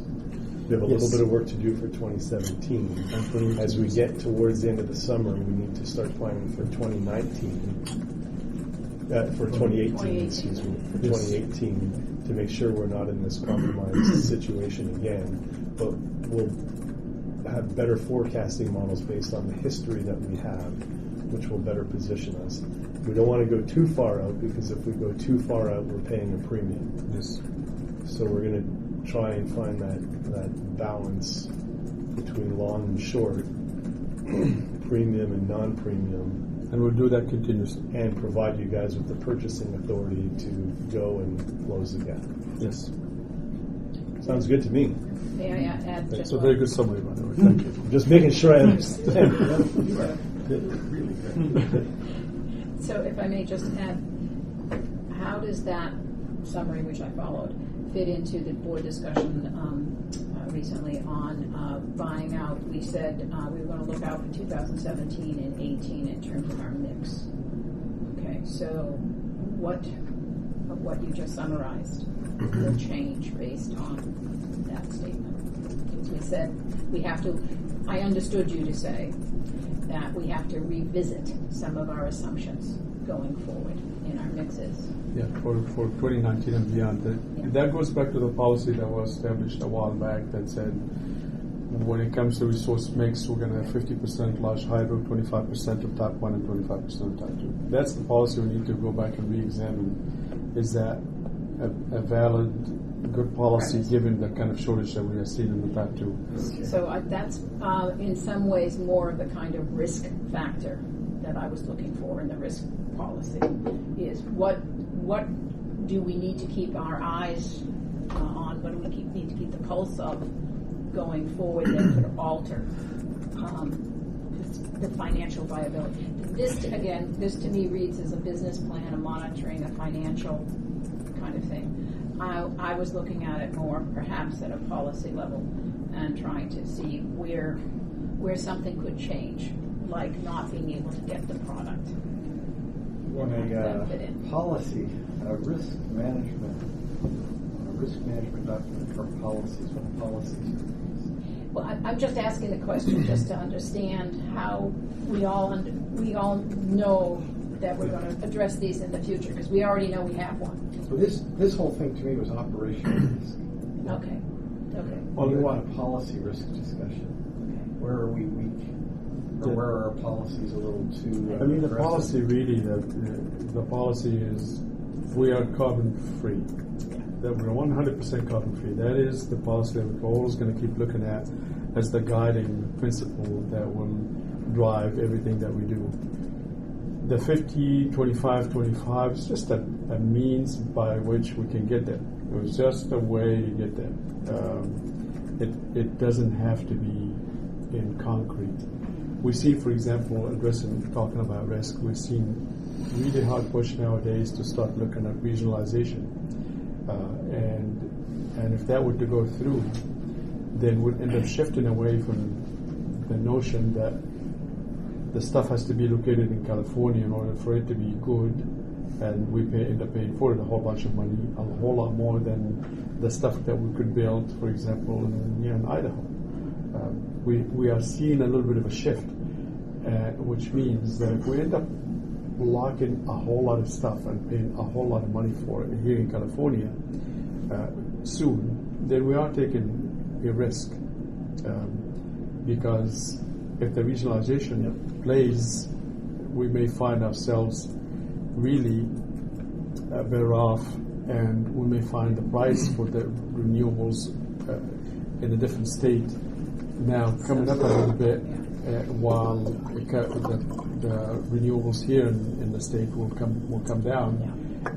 [SPEAKER 8] We have a little bit of work to do for 2017. As we get towards the end of the summer, we need to start planning for 2018, excuse me, for 2018, to make sure we're not in this compromised situation again. But we'll have better forecasting models based on the history that we have, which will better position us. We don't want to go too far out, because if we go too far out, we're paying a premium.
[SPEAKER 6] Yes.
[SPEAKER 8] So we're going to try and find that balance between long and short, premium and non-premium,
[SPEAKER 6] And we'll do that continuously.
[SPEAKER 8] and provide you guys with the purchasing authority to go and close the gap.
[SPEAKER 6] Yes.
[SPEAKER 8] Sounds good to me.
[SPEAKER 7] May I add just
[SPEAKER 6] It's a
[SPEAKER 7] one?
[SPEAKER 6] very good summary, by the way. Thank you.
[SPEAKER 8] Just making sure I understand.
[SPEAKER 1] Really good.
[SPEAKER 7] So if I may just add, how does that summary, which I followed, fit into the board discussion recently on buying out? We said we were going to look out for 2017 and 18 in terms of our mix. Okay, so what of what you just summarized will change based on that statement? Because we said we have to, I understood you to say that we have to revisit some of our assumptions going forward in our mixes.
[SPEAKER 6] Yeah, for 2019 and beyond. That goes back to the policy that was established a while back that said when it comes to resource mix, we're going to have 50% large hydro, 25% of type 1 and 25% of type 2. That's the policy we need to go back and re-examine. Is that a valid, good policy given the kind of shortage that we are seeing in the type 2?
[SPEAKER 7] So that's in some ways more of the kind of risk factor that I was looking for in the risk policy is what do we need to keep our eyes on, what do we need to keep the pulse of going forward that could alter the financial viability. This to me reads as a business plan, a monitoring, a financial kind of thing. I was looking at it more perhaps at a policy level and trying to see where something could change, like not being able to get the product.
[SPEAKER 4] When a policy, a risk management document for policies, what policies?
[SPEAKER 7] Well, I'm just asking the question just to understand how we all know that we're going to address these in the future, because we already know we have one.
[SPEAKER 4] So this whole thing to me was operational risk.
[SPEAKER 7] Okay.
[SPEAKER 4] Well, you want a policy risk discussion.
[SPEAKER 7] Okay.
[SPEAKER 4] Where are we weak? Or where are our policies a little too
[SPEAKER 6] I mean, the
[SPEAKER 4] aggressive?
[SPEAKER 6] policy really, the policy is we are carbon free. That we're 100% carbon free. That is the policy that we're always going to keep looking at as the guiding principle that will drive everything that we do. The 50, 25, 25 is just a means by which we can get there. It was just a way to get there. It doesn't have to be in concrete. We see, for example, talking about risk, we've seen really hard push nowadays to start looking at regionalization. And if that were to go through, then we'd end up shifting away from the notion that the stuff has to be located in California in order for it to be good, and we end up paying for it a whole bunch of money, a whole lot more than the stuff that we could build, for example, in Idaho. We are seeing a little bit of a shift, which means that if we end up locking a whole lot of stuff and paying a whole lot of money for it here in California soon, then we are taking a risk, because if the regionalization plays, we may find ourselves really better off, and we may find the price for the renewables in a different state now coming up a little bit, while the renewables here in the state will come down,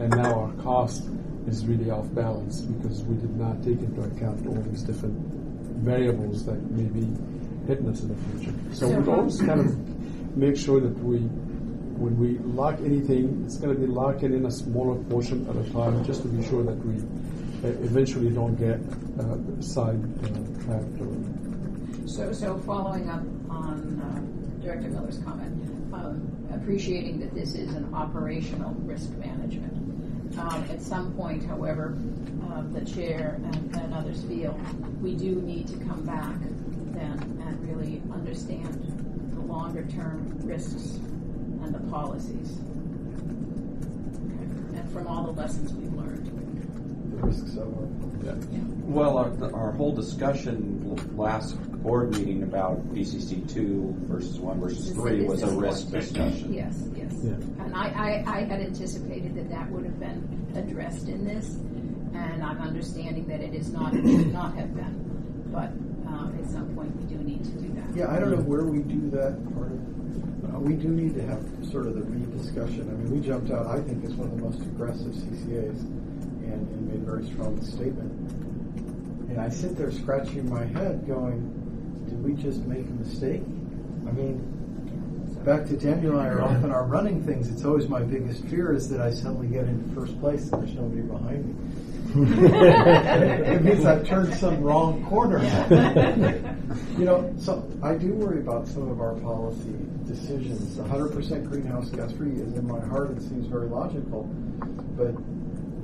[SPEAKER 6] and now our cost is really off balance because we did not take into account all these different variables that may be hitting us in the future. So we always kind of make sure that when we lock anything, it's going to be locking in a smaller portion at a time, just to be sure that we eventually don't get sidetracked.
[SPEAKER 7] So following up on Director Miller's comment, appreciating that this is an operational risk management. At some point, however, the chair and others feel we do need to come back then and really understand the longer-term risks and the policies, and from all the lessons we've learned.
[SPEAKER 4] The risks of
[SPEAKER 1] Well, our whole discussion last board meeting about BCC 2 versus 1 versus 3 was a risk discussion.
[SPEAKER 7] Yes.
[SPEAKER 6] Yeah.
[SPEAKER 7] And I had anticipated that would have been addressed in this, and I'm understanding that it is not, it should not have been. But at some point we do need to do that.
[SPEAKER 4] Yeah, I don't know where we do that part of it. We do need to have sort of the re-discussion. I mean, we jumped out, I think, as one of the most aggressive CCAs and made a very strong statement. And I sit there scratching my head going, did we just make a mistake? I mean, back to Daniel and I are often are running things. It's always my biggest fear is that I suddenly get into first place and there's nobody behind me. It means I've turned some wrong corner. So I do worry about some of our policy decisions. 100% greenhouse gas free is in my heart. It seems very logical, but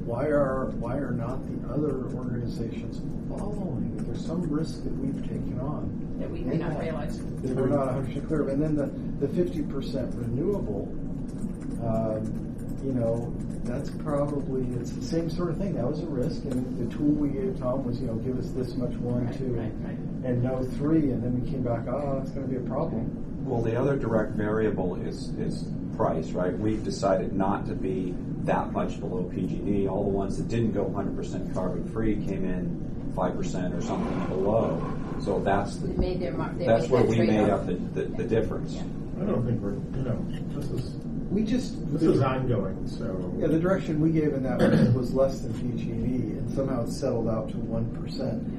[SPEAKER 4] why are not the other organizations following? There's some risk that we've taken on
[SPEAKER 7] That we may not realize.
[SPEAKER 4] that we're not 100% clear of. And then the 50% renewable, You know, that's probably, it's the same sort of thing. That was a risk, and the tool we gave Tom was, you know, give us this much 1, 2,
[SPEAKER 7] Right.
[SPEAKER 4] and no 3, and then we came back, it's going to be a problem.
[SPEAKER 1] Well, the other direct variable is price, right? We've decided not to be that much below PG&E. All the ones that didn't go 100% carbon-free came in 5% or something below. So that's
[SPEAKER 7] They made their mark.
[SPEAKER 1] that's where we made up the difference.
[SPEAKER 7] Yeah.
[SPEAKER 2] I don't think we're, this is ongoing, so.
[SPEAKER 4] Yeah, the direction we gave in that was less than PG&E, and somehow it settled out to 1%.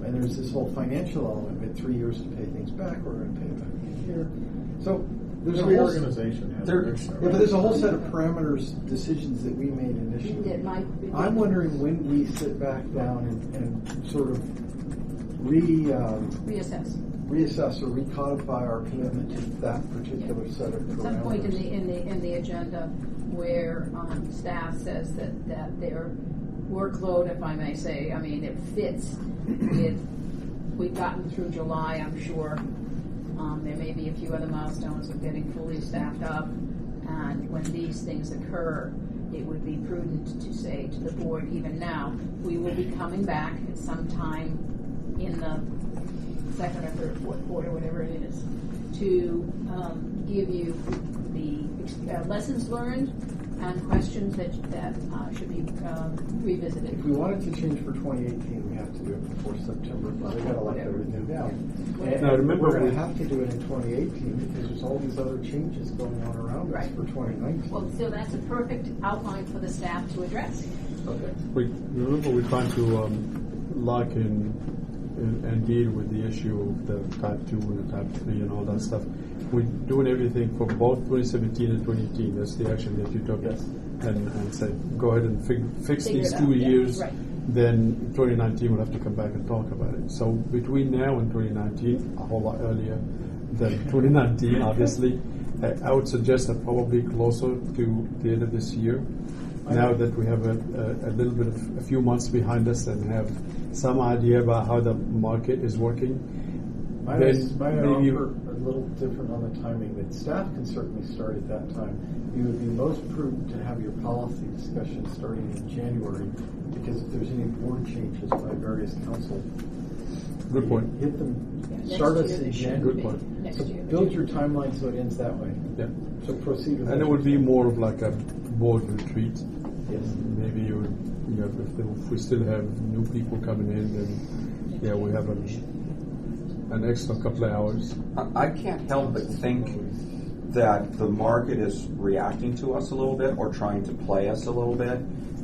[SPEAKER 4] And there's this whole financial element. We had 3 years to pay things back. We're going to pay it back in a year. So there's a whole
[SPEAKER 2] reorganization has
[SPEAKER 1] there-
[SPEAKER 2] worked, so,
[SPEAKER 4] yeah, but there's a whole set of parameters, decisions that we made initially.
[SPEAKER 7] That might be-
[SPEAKER 4] I'm wondering when we sit back down and sort of
[SPEAKER 7] Reassess.
[SPEAKER 4] reassess or recodify our commitment to that particular set of parameters.
[SPEAKER 7] At some point in the agenda where staff says that their workload, if I may say, I mean, it fits with, we've gotten through July, I'm sure. There may be a few other milestones of getting fully staffed up, and when these things occur, it would be prudent to say to the board, even now, we will be coming back at some time in the second or third, fourth quarter, whatever it is, to give you the lessons learned and questions that should be revisited.
[SPEAKER 4] If we wanted to change for 2018, we have to do it before September, because we got to let everything down. And
[SPEAKER 6] Now, remember
[SPEAKER 4] we're going
[SPEAKER 6] we-
[SPEAKER 4] to have to do it in 2018 because there's all these other changes going on around us
[SPEAKER 7] Right.
[SPEAKER 4] for 2019.
[SPEAKER 7] Well, so that's a perfect outline for the staff to address.
[SPEAKER 4] Okay.
[SPEAKER 6] Remember, we're trying to lock in and deal with the issue of the type 2 and the type 3 and all that stuff. We're doing everything for both 2017 and 2018. That's the action that you took.
[SPEAKER 4] Yes.
[SPEAKER 6] And said, go ahead and fix
[SPEAKER 7] Figure
[SPEAKER 6] these
[SPEAKER 7] it
[SPEAKER 6] 2
[SPEAKER 7] out, yeah,
[SPEAKER 6] years.
[SPEAKER 7] right.
[SPEAKER 6] Then 2019 we'll have to come back and talk about it. So between now and 2019, a whole lot earlier than 2019, obviously, I would suggest that probably closer to the end of this year. Now that we have a little bit of a few months behind us and have some idea about how the market is working,
[SPEAKER 4] Might I offer a little different on the timing, that staff can certainly start at that time. It would be most prudent to have your policy discussion starting in January, because if there's any board changes by various council,
[SPEAKER 6] good point.
[SPEAKER 4] hit them,
[SPEAKER 7] Next
[SPEAKER 4] start us
[SPEAKER 7] year
[SPEAKER 4] in
[SPEAKER 7] they should
[SPEAKER 4] January.
[SPEAKER 6] Good point.
[SPEAKER 7] Next
[SPEAKER 4] So
[SPEAKER 7] year.
[SPEAKER 4] build your timeline so it ends that way.
[SPEAKER 6] Yeah.
[SPEAKER 4] So proceed with that.
[SPEAKER 6] And it would be more of like a board retreat.
[SPEAKER 4] Yes.
[SPEAKER 6] Maybe if we still have new people coming in, then yeah, we have an extra couple of hours.
[SPEAKER 1] I can't help but think that the market is reacting to us a little bit or trying to play us a little bit.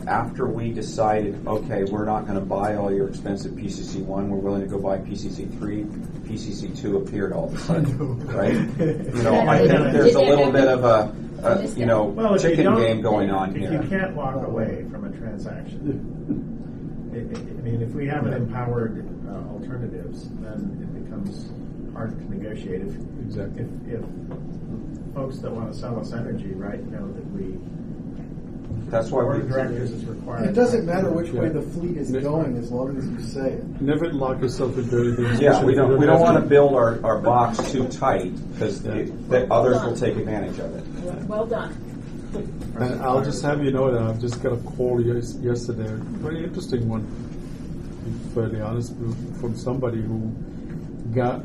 [SPEAKER 1] After we decided, okay, we're not going to buy all your expensive PCC1, we're willing to go buy PCC3, PCC2 appeared all of a sudden, right? You know, I think there's a little bit of a
[SPEAKER 2] Well, if you
[SPEAKER 1] chicken
[SPEAKER 2] don't-
[SPEAKER 1] game going on
[SPEAKER 2] if
[SPEAKER 1] here.
[SPEAKER 2] you can't walk away from a transaction, I mean, if we haven't empowered alternatives, then it becomes hard to negotiate.
[SPEAKER 6] Exactly.
[SPEAKER 2] If folks that want to sell us energy, right, know that we,
[SPEAKER 1] That's why
[SPEAKER 2] board
[SPEAKER 1] we
[SPEAKER 2] of directors is required.
[SPEAKER 4] It doesn't matter which way
[SPEAKER 6] Yeah.
[SPEAKER 4] the fleet is
[SPEAKER 6] Next
[SPEAKER 4] going as long as you say it.
[SPEAKER 6] Never lock yourself into anything.
[SPEAKER 1] Yeah,
[SPEAKER 6] especially
[SPEAKER 1] we
[SPEAKER 6] if you
[SPEAKER 1] don't
[SPEAKER 6] have
[SPEAKER 1] want to
[SPEAKER 6] to.
[SPEAKER 1] build our box too tight because
[SPEAKER 6] Yeah.
[SPEAKER 1] others will take advantage of it.
[SPEAKER 7] Well done.
[SPEAKER 6] And I'll just have you know that I've just got a call yesterday, a very interesting one, to be fairly honest, from somebody who got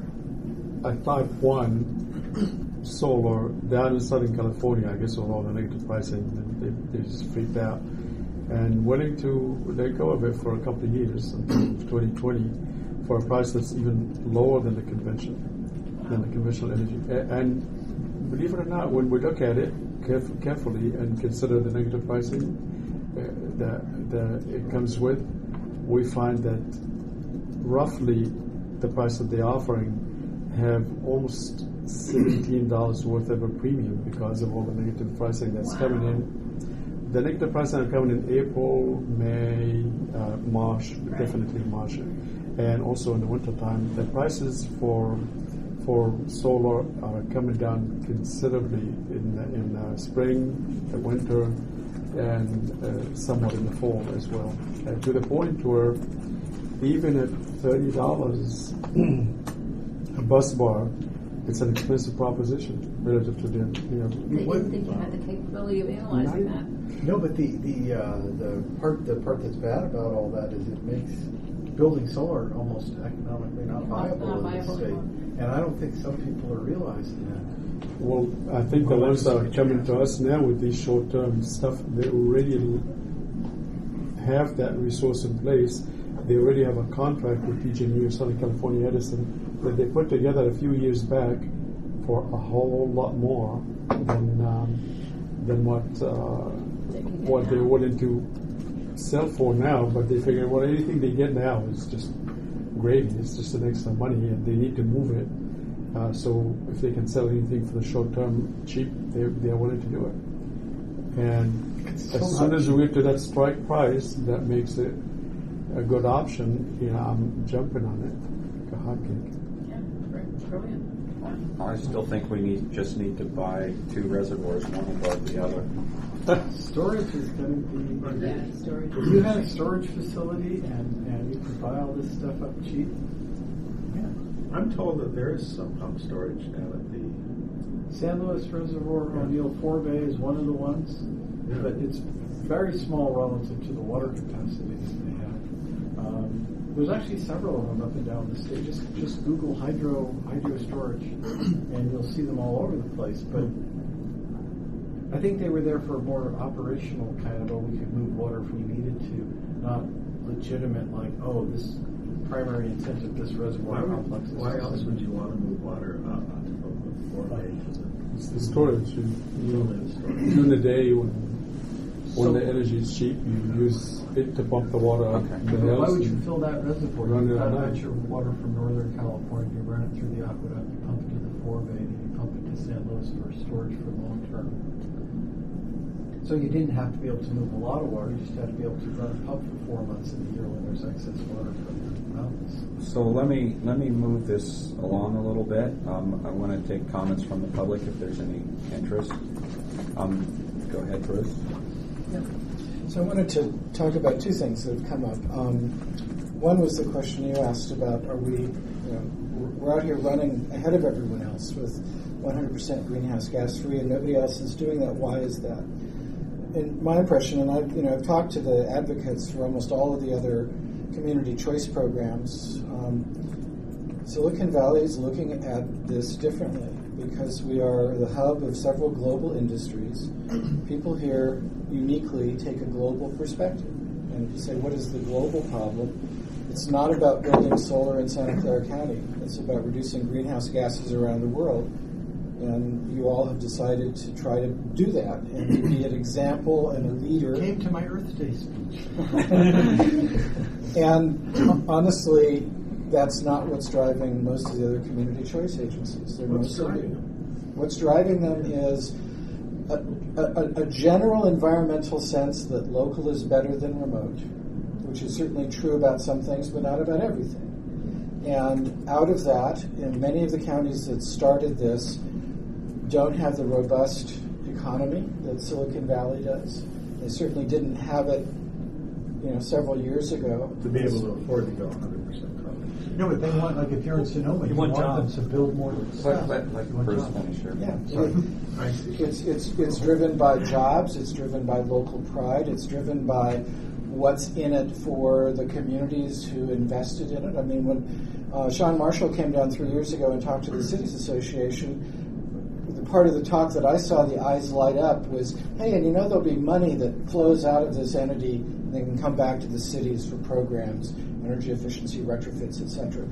[SPEAKER 6] a type 1 solar down in Southern California, I guess, with all the negative pricing. They just freaked out and willing to let go of it for a couple of years until 2020 for a price that's even lower than the conventional energy. And believe it or not, when we look at it carefully and consider the negative pricing that it comes with, we find that roughly the price that they're offering have almost $17 worth of a premium because of all the negative pricing that's coming in. The negative pricing are coming in April, May, March, definitely March, and also in the wintertime. The prices for solar are coming down considerably in spring, the winter, and somewhat in the fall as well. To the point where even at $30 a bus bar, it's an expensive proposition relative to their.
[SPEAKER 7] They didn't think you had the capability of analyzing that.
[SPEAKER 4] No, but the part that's bad about all that is it makes building solar almost economically not viable in this state, and I don't think some people are realizing that.
[SPEAKER 6] Well, I think the ones that are coming to us now with these short-term stuff, they already have that resource in place. They already have a contract with PG&E or Southern California Edison that they put together a few years back for a whole lot more than what they're willing to sell for now. But they figure, well, anything they get now is just gravy. It's just an extra money, and they need to move it. So if they can sell anything for the short term cheap, they're willing to do it. And as soon as we get to that strike price, that makes it a good option. I'm jumping on it like a hotcake.
[SPEAKER 7] Yeah, brilliant.
[SPEAKER 1] I still think we just need to buy 2 reservoirs, one above the other.
[SPEAKER 4] Storage is going to be.
[SPEAKER 7] Yeah, storage.
[SPEAKER 4] If you had a storage facility and you could buy all this stuff up cheap, yeah.
[SPEAKER 2] I'm told that there is some pump storage down at the.
[SPEAKER 4] San Luis Reservoir, O'Neill Forebay is one of the ones, but it's very small relative to the water capacity that they have. There's actually several of them up and down the state. Just Google hydro storage, and you'll see them all over the place. But I think they were there for a more operational kind of, we could move water if we needed to, not legitimate like, this primary intent of this reservoir complex.
[SPEAKER 2] Why else would you want to move water up from the forebay to the?
[SPEAKER 6] It's the storage. During the day when the energy is cheap, you use it to pump the water up.
[SPEAKER 1] Okay.
[SPEAKER 4] Why would you fill that reservoir?
[SPEAKER 6] Run it
[SPEAKER 4] You
[SPEAKER 6] at
[SPEAKER 4] got
[SPEAKER 6] night.
[SPEAKER 4] your water from Northern California, you run it through the aqueduct, you pump it to the forebay, then you pump it to San Luis for storage for long term. So you didn't have to be able to move a lot of water, you just had to be able to run a pump for 4 months in the year when there's excess water from the mountains.
[SPEAKER 1] So let me move this along a little bit. I want to take comments from the public if there's any interest. Go ahead, Bruce.
[SPEAKER 5] So I wanted to talk about 2 things that have come up. One was the question you asked about: are we, we're out here running ahead of everyone else with 100% greenhouse gas free, and nobody else is doing that. Why is that? And my impression, and I've talked to the advocates for almost all of the other community choice programs. Silicon Valley is looking at this differently because we are the hub of several global industries. People here uniquely take a global perspective. And if you say, what is the global problem? It's not about building solar in Santa Clara County. It's about reducing greenhouse gases around the world. And you all have decided to try to do that and to be an example and a leader.
[SPEAKER 4] Came to my Earth Day speech.
[SPEAKER 5] And honestly, that's not what's driving most of the other community choice agencies.
[SPEAKER 2] What's driving them?
[SPEAKER 5] What's driving them is a general environmental sense that local is better than remote, which is certainly true about some things, but not about everything. And out of that, in many of the counties that started this, don't have the robust economy that Silicon Valley does. They certainly didn't have it, several years ago.
[SPEAKER 2] To be able to afford to go 100% carbon.
[SPEAKER 4] No, but they want, like if you're in Sonoma, you want them to build more stuff.
[SPEAKER 1] Like
[SPEAKER 4] You want
[SPEAKER 1] Bruce
[SPEAKER 4] jobs.
[SPEAKER 1] finished here.
[SPEAKER 5] Yeah.
[SPEAKER 2] I see.
[SPEAKER 5] It's driven by jobs, it's driven by local pride, it's driven by what's in it for the communities who invested in it. I mean, when Sean Marshall came down 3 years ago and talked to the Cities Association, the part of the talk that I saw the eyes light up was, hey, and there'll be money that flows out of this entity and they can come back to the cities for programs, energy efficiency, retrofits, etc.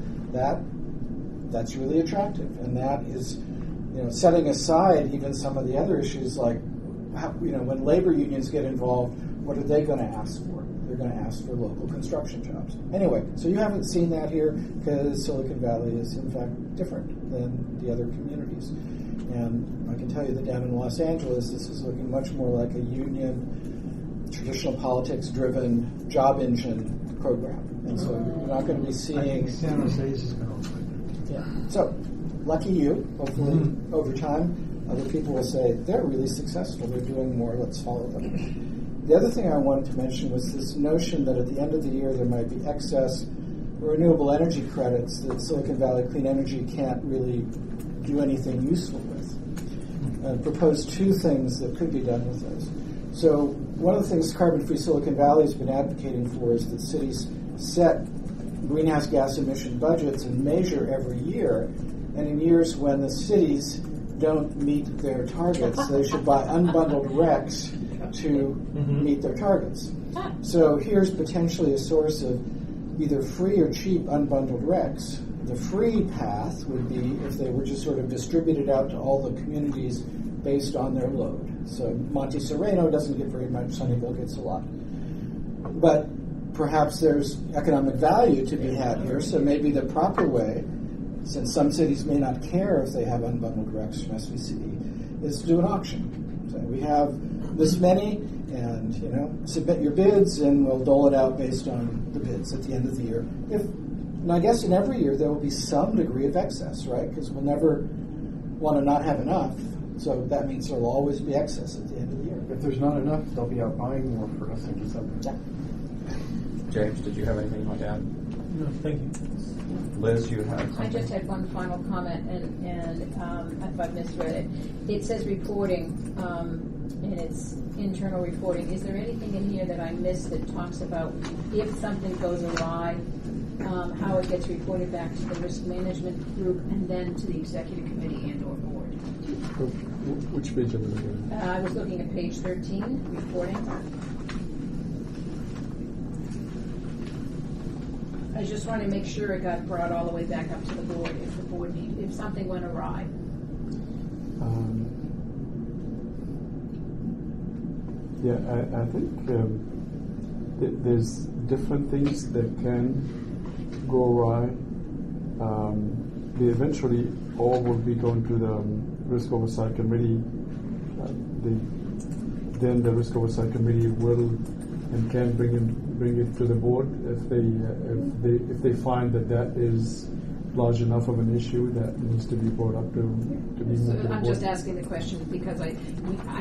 [SPEAKER 5] That's really attractive, and that is, setting aside even some of the other issues like, when labor unions get involved, what are they going to ask for? They're going to ask for local construction jobs. Anyway, so you haven't seen that here because Silicon Valley is in fact different than the other communities. And I can tell you that down in Los Angeles, this is looking much more like a union, traditional politics-driven job engine program. And so you're not going to be seeing...
[SPEAKER 4] I think San Jose's is going to look like that.
[SPEAKER 5] Yeah. So, lucky you. Hopefully, over time, other people will say, they're really successful, they're doing more, let's follow them. The other thing I wanted to mention was this notion that at the end of the year there might be excess renewable energy credits that Silicon Valley Clean Energy can't really do anything useful with. Propose two things that could be done with those. So one of the things Carbon-Free Silicon Valley has been advocating for is that cities set greenhouse gas emission budgets and measure every year. And in years when the cities don't meet their targets, they should buy unbundled RECs to meet their targets. So here's potentially a source of either free or cheap unbundled RECs. The free path would be if they were just sort of distributed out to all the communities based on their load. So Monte Sereno doesn't get very much, Sunnyvale gets a lot. But perhaps there's economic value to be had here, so maybe the proper way, since some cities may not care if they have unbundled RECs from SVCE, is to do an auction. So we have this many, and submit your bids, and we'll dole it out based on the bids at the end of the year. And I guess in every year there will be some degree of excess, right? Because we'll never want to not have enough. So that means there will always be excess at the end of the year.
[SPEAKER 4] If there's not enough, they'll be out buying more for us in December.
[SPEAKER 5] Yeah.
[SPEAKER 1] James, did you have anything you want to add?
[SPEAKER 2] No, thank you.
[SPEAKER 1] Liz, you had something?
[SPEAKER 7] I just had one final comment, and if I've misread it. It says reporting, and it's internal reporting. Is there anything in here that I missed that talks about if something goes awry, how it gets reported back to the risk management group and then to the executive committee and or board?
[SPEAKER 6] Which page are we looking at?
[SPEAKER 7] I was looking at page 13, reporting. I was just trying to make sure it got brought all the way back up to the board if the board if something went awry.
[SPEAKER 6] I think there's different things that can go awry. They eventually all will be going to the Risk Oversight Committee. Then the Risk Oversight Committee will and can bring it to the board if they find that is large enough of an issue that needs to be brought up to be moved to the board.
[SPEAKER 7] I'm just asking the question because I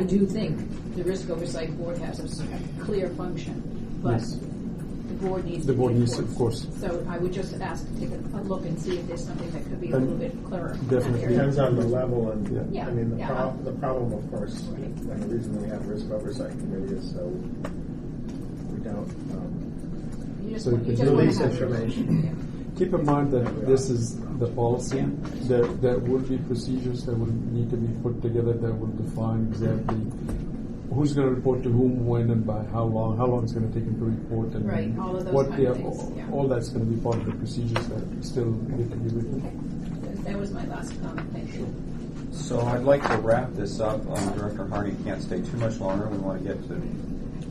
[SPEAKER 7] do think the Risk Oversight Board has a clear function, but
[SPEAKER 6] Yes.
[SPEAKER 7] the board needs
[SPEAKER 6] The
[SPEAKER 7] to
[SPEAKER 6] board
[SPEAKER 7] be
[SPEAKER 6] needs to,
[SPEAKER 7] enforced.
[SPEAKER 6] of course.
[SPEAKER 7] So I would just ask to take a look and see if there's something that could be a little bit clearer. in that
[SPEAKER 6] Definitely.
[SPEAKER 7] area.
[SPEAKER 2] Depends on the level, and
[SPEAKER 7] Yeah.
[SPEAKER 2] I mean the
[SPEAKER 7] Yeah.
[SPEAKER 2] problem, of course, and the reason we have risk oversight committee is so we don't
[SPEAKER 7] You just
[SPEAKER 6] So
[SPEAKER 7] want-
[SPEAKER 6] you
[SPEAKER 7] you
[SPEAKER 6] can
[SPEAKER 7] just want
[SPEAKER 2] release
[SPEAKER 7] to have
[SPEAKER 2] information.
[SPEAKER 6] Keep in mind that this is the policy. There will be procedures that will need to be put together that will define exactly who's going to report to whom, when, and by how long it's going to take them to report, and
[SPEAKER 7] Right, all of those
[SPEAKER 6] what
[SPEAKER 7] kind of things, yeah.
[SPEAKER 6] all that's going to be part of the procedures that still need to be written.
[SPEAKER 7] Okay. That was my last comment. Thank you.
[SPEAKER 1] So I'd like to wrap this up. Director Harney can't stay too much longer. We want to get to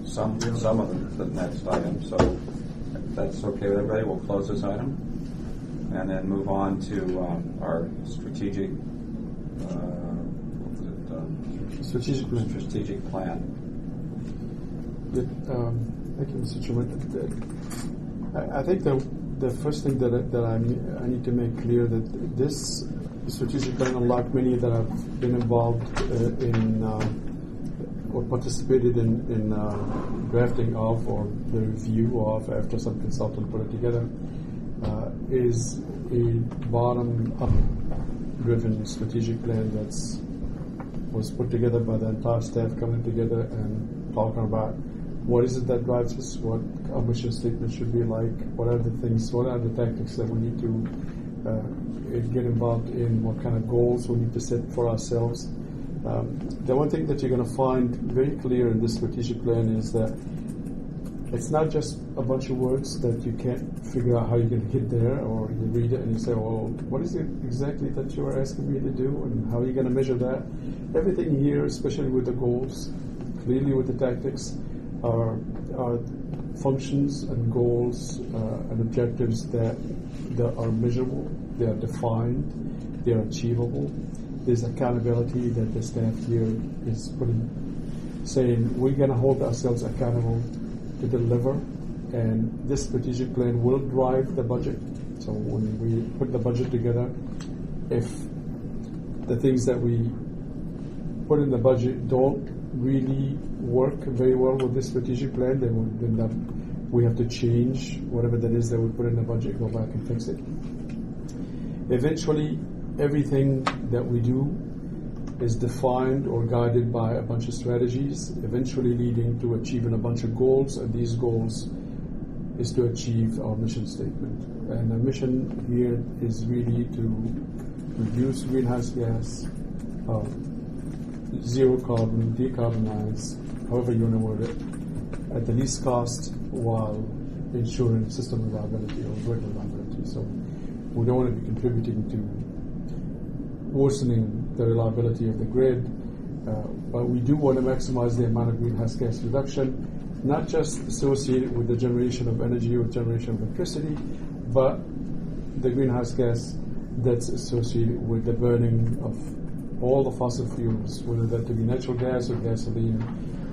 [SPEAKER 1] some of the next item. So if that's okay with everybody, we'll close this item and then move on to our strategic
[SPEAKER 6] Strategic plan.
[SPEAKER 1] strategic plan.
[SPEAKER 6] Thank you, Mr. Chairman. I think the first thing that I need to make clear that this strategic plan, unlike many that have been involved in or participated in drafting of or the review of after some consultant put it together, is a bottom-up driven strategic plan was put together by the entire staff coming together and talking about what is it that drives us, what our mission statement should be like, what are the tactics that we need to get involved in, what kind of goals we need to set for ourselves. The one thing that you're going to find very clear in this strategic plan is that it's not just a bunch of words that you can't figure out how you're going to get there, or you read it and you say, well, what is it exactly that you are asking me to do, and how are you going to measure that? Everything here, especially with the goals, clearly with the tactics, are functions and goals and objectives that are measurable, they are defined, they are achievable. There's accountability that the staff here is saying we're going to hold ourselves accountable to deliver, and this strategic plan will drive the budget. So when we put the budget together, if the things that we put in the budget don't really work very well with this strategic plan, then we have to change whatever that is that we put in the budget, go back and fix it. Eventually, everything that we do is defined or guided by a bunch of strategies, eventually leading to achieving a bunch of goals, and these goals is to achieve our mission statement. And the mission here is really to reduce greenhouse gas, zero carbon, decarbonize, however you want to word it, at the least cost while ensuring system reliability or grid reliability. So we don't want to be contributing to worsening the reliability of the grid, but we do want to maximize the amount of greenhouse gas reduction, not just associated with the generation of energy or generation of electricity, but the greenhouse gas that's associated with the burning of all the fossil fuels, whether that to be natural gas or gasoline.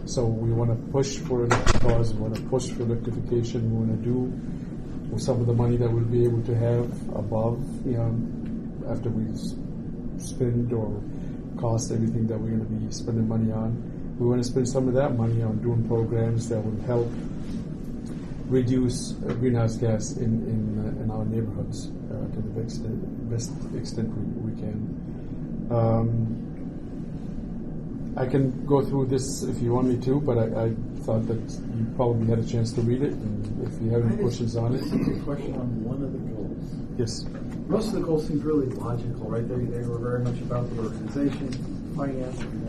[SPEAKER 6] So we want to push for electric cars, we want to push for electrification, we want to do with some of the money that we'll be able to have above, after we spend or cost everything that we're going to be spending money on. We want to spend some of that money on doing programs that will help reduce greenhouse gas in our neighborhoods to the best extent we can. I can go through this if you want me to, but I thought that you probably had a chance to read it, and if you have any questions on it.
[SPEAKER 4] I have a question on one of the goals.
[SPEAKER 6] Yes.
[SPEAKER 4] Most of the goals seemed really logical, right? They were very much about the organization, finance, and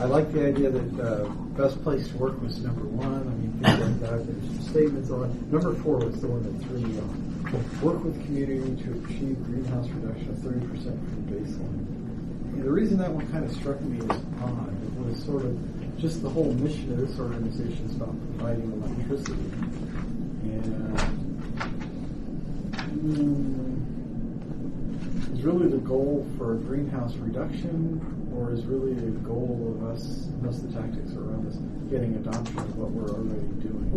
[SPEAKER 4] I like the idea that best place to work was number one. I mean, things like that. There's some statements on it. Number 4 was the one that threw me off. Work with community to achieve greenhouse reduction of 30% from the baseline. And the reason that one kind of struck me as odd, it was sort of just the whole mission of this organization is about providing electricity. And is really the goal for greenhouse reduction, or is really a goal of us, most of the tactics around us, getting adoption of what we're already doing?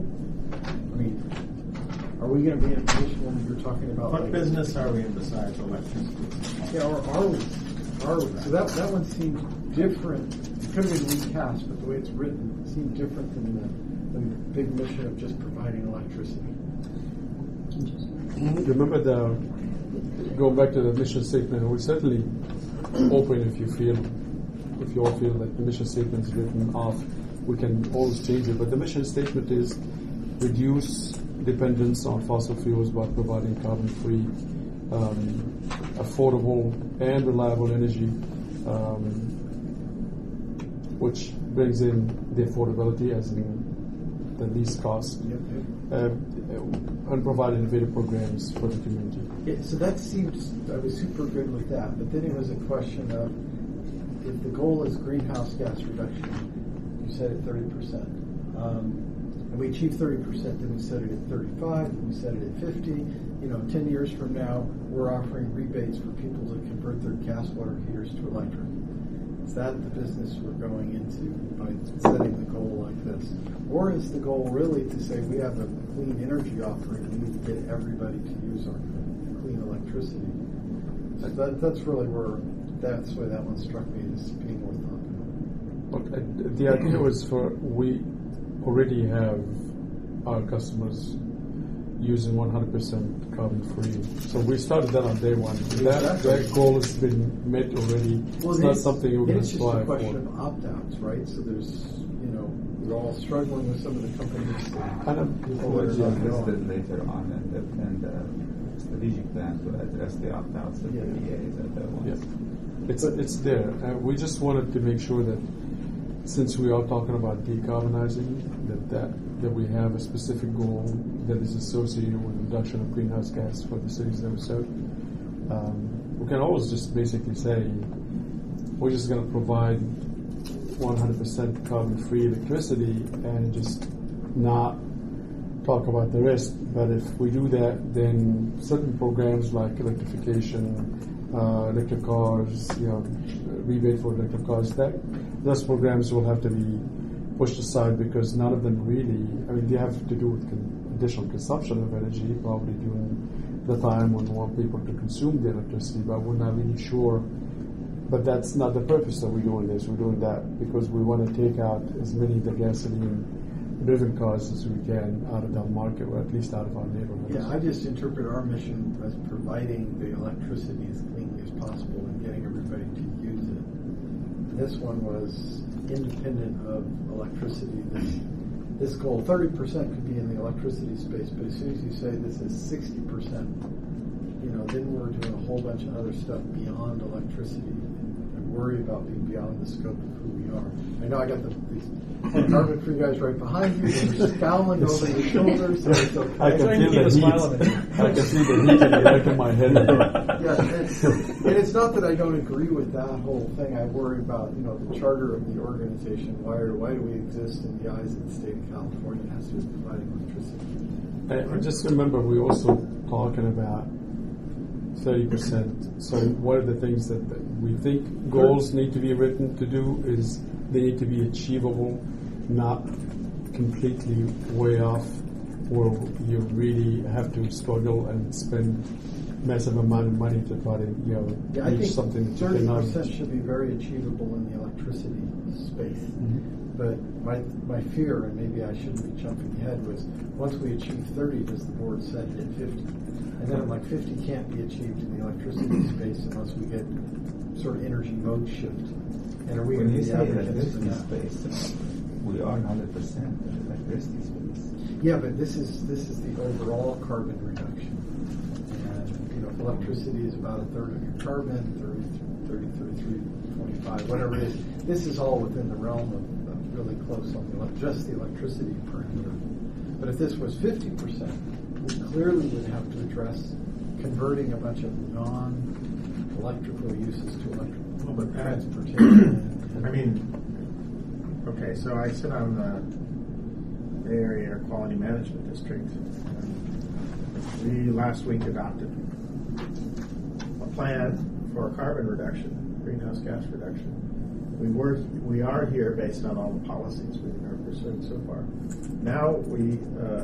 [SPEAKER 4] I mean, are we going to be in a position when you're talking about
[SPEAKER 2] What business are we in besides electricity?
[SPEAKER 4] Yeah, or are we? Are we? So that one seemed different. It could have been recast, but the way it's written seemed different than the big mission of just providing electricity.
[SPEAKER 6] Remember going back to the mission statement, we're certainly open if you all feel like the mission statement is written off, we can always change it. But the mission statement is reduce dependence on fossil fuels by providing carbon-free, affordable and reliable energy, which brings in the affordability as in the least cost, and provide innovative programs for the community.
[SPEAKER 4] Yeah, so that seemed, I was super good with that, but then it was a question of, if the goal is greenhouse gas reduction, you said at 30%, and we achieved 30%, then we set it at 35, then we set it at 50. 10 years from now, we're offering rebates for people to convert their gas water heaters to electric. Is that the business we're going into by setting the goal like this? Or is the goal really to say we have a clean energy offering, we need to get everybody to use our clean electricity? So that's really that's why that one struck me as being more thoughtful.
[SPEAKER 6] The idea was we already have our customers using 100% carbon-free. So we started that on day one. That goal has been met already.
[SPEAKER 4] Well,
[SPEAKER 6] it's not something we're going to strive for.
[SPEAKER 4] It's just a question of opt-outs, right? So there's, we're all struggling with some of the companies.
[SPEAKER 1] People were listed later on in the strategic plan to address the opt-outs of the PAs at that one.
[SPEAKER 6] Yes. It's there. We just wanted to make sure that since we are talking about decarbonizing, that we have a specific goal that is associated with reduction of greenhouse gas for the cities that we serve. We can always just basically say we're just going to provide 100% carbon-free electricity and just not talk about the rest. But if we do that, then certain programs like electrification, electric cars, rebate for electric cars, those programs will have to be pushed aside because none of them really, they have to do with additional consumption of energy, probably during the time when we want people to consume the electricity, but we're not really sure. But that's not the purpose that we're doing this. We're doing that because we want to take out as many of the gasoline driven cars as we can out of the market, or at least out of our neighborhoods.
[SPEAKER 4] Yeah, I just interpret our mission as providing the electricity as cleanly as possible and getting everybody to use it. And this one was independent of electricity. This goal, 30% could be in the electricity space, but as soon as you say this is 60%, then we're doing a whole bunch of other stuff beyond electricity and worry about being beyond the scope of who we are. I know I got these carbon free guys right behind you. They're scowling over your shoulders, so it's okay.
[SPEAKER 6] I can feel the heat. I can see the heat in the back of my head.
[SPEAKER 4] Yeah, and it's not that I don't agree with that whole thing. I worry about the charter of the organization. Why do we exist in the eyes of the state of California? It has to be providing electricity.
[SPEAKER 6] I just remember we also talking about 30%. So one of the things that we think goals need to be written to do is they need to be achievable, not completely way off, where you really have to struggle and spend massive amount of money to try to
[SPEAKER 4] I
[SPEAKER 6] reach
[SPEAKER 4] think
[SPEAKER 6] something that you
[SPEAKER 4] 30%
[SPEAKER 6] cannot.
[SPEAKER 4] should be very achievable in the electricity space.
[SPEAKER 6] Mm-hmm.
[SPEAKER 4] But my fear, and maybe I shouldn't be jumping ahead, was once we achieve 30, does the board set it at 50? And then I'm like, 50 can't be achieved in the electricity space unless we get sort of energy mode shift. And are we
[SPEAKER 9] When
[SPEAKER 4] going to
[SPEAKER 9] you
[SPEAKER 4] be
[SPEAKER 9] say
[SPEAKER 4] advocates for
[SPEAKER 9] electricity
[SPEAKER 4] that?
[SPEAKER 9] space, we are 100% in electricity space.
[SPEAKER 4] Yeah, but this is the overall carbon reduction. And electricity is about a third of your carbon, 33, 25, whatever it is. This is all within the realm of really close on just the electricity parameter. But if this was 50%, we clearly would have to address converting a bunch of non-electrical uses to electrical transportation.
[SPEAKER 2] I mean, okay, so I sit on the Bay Area Air Quality Management District. We last week adopted a plan for carbon reduction, greenhouse gas reduction. We are here based on all the policies we are pursuing so far. Now we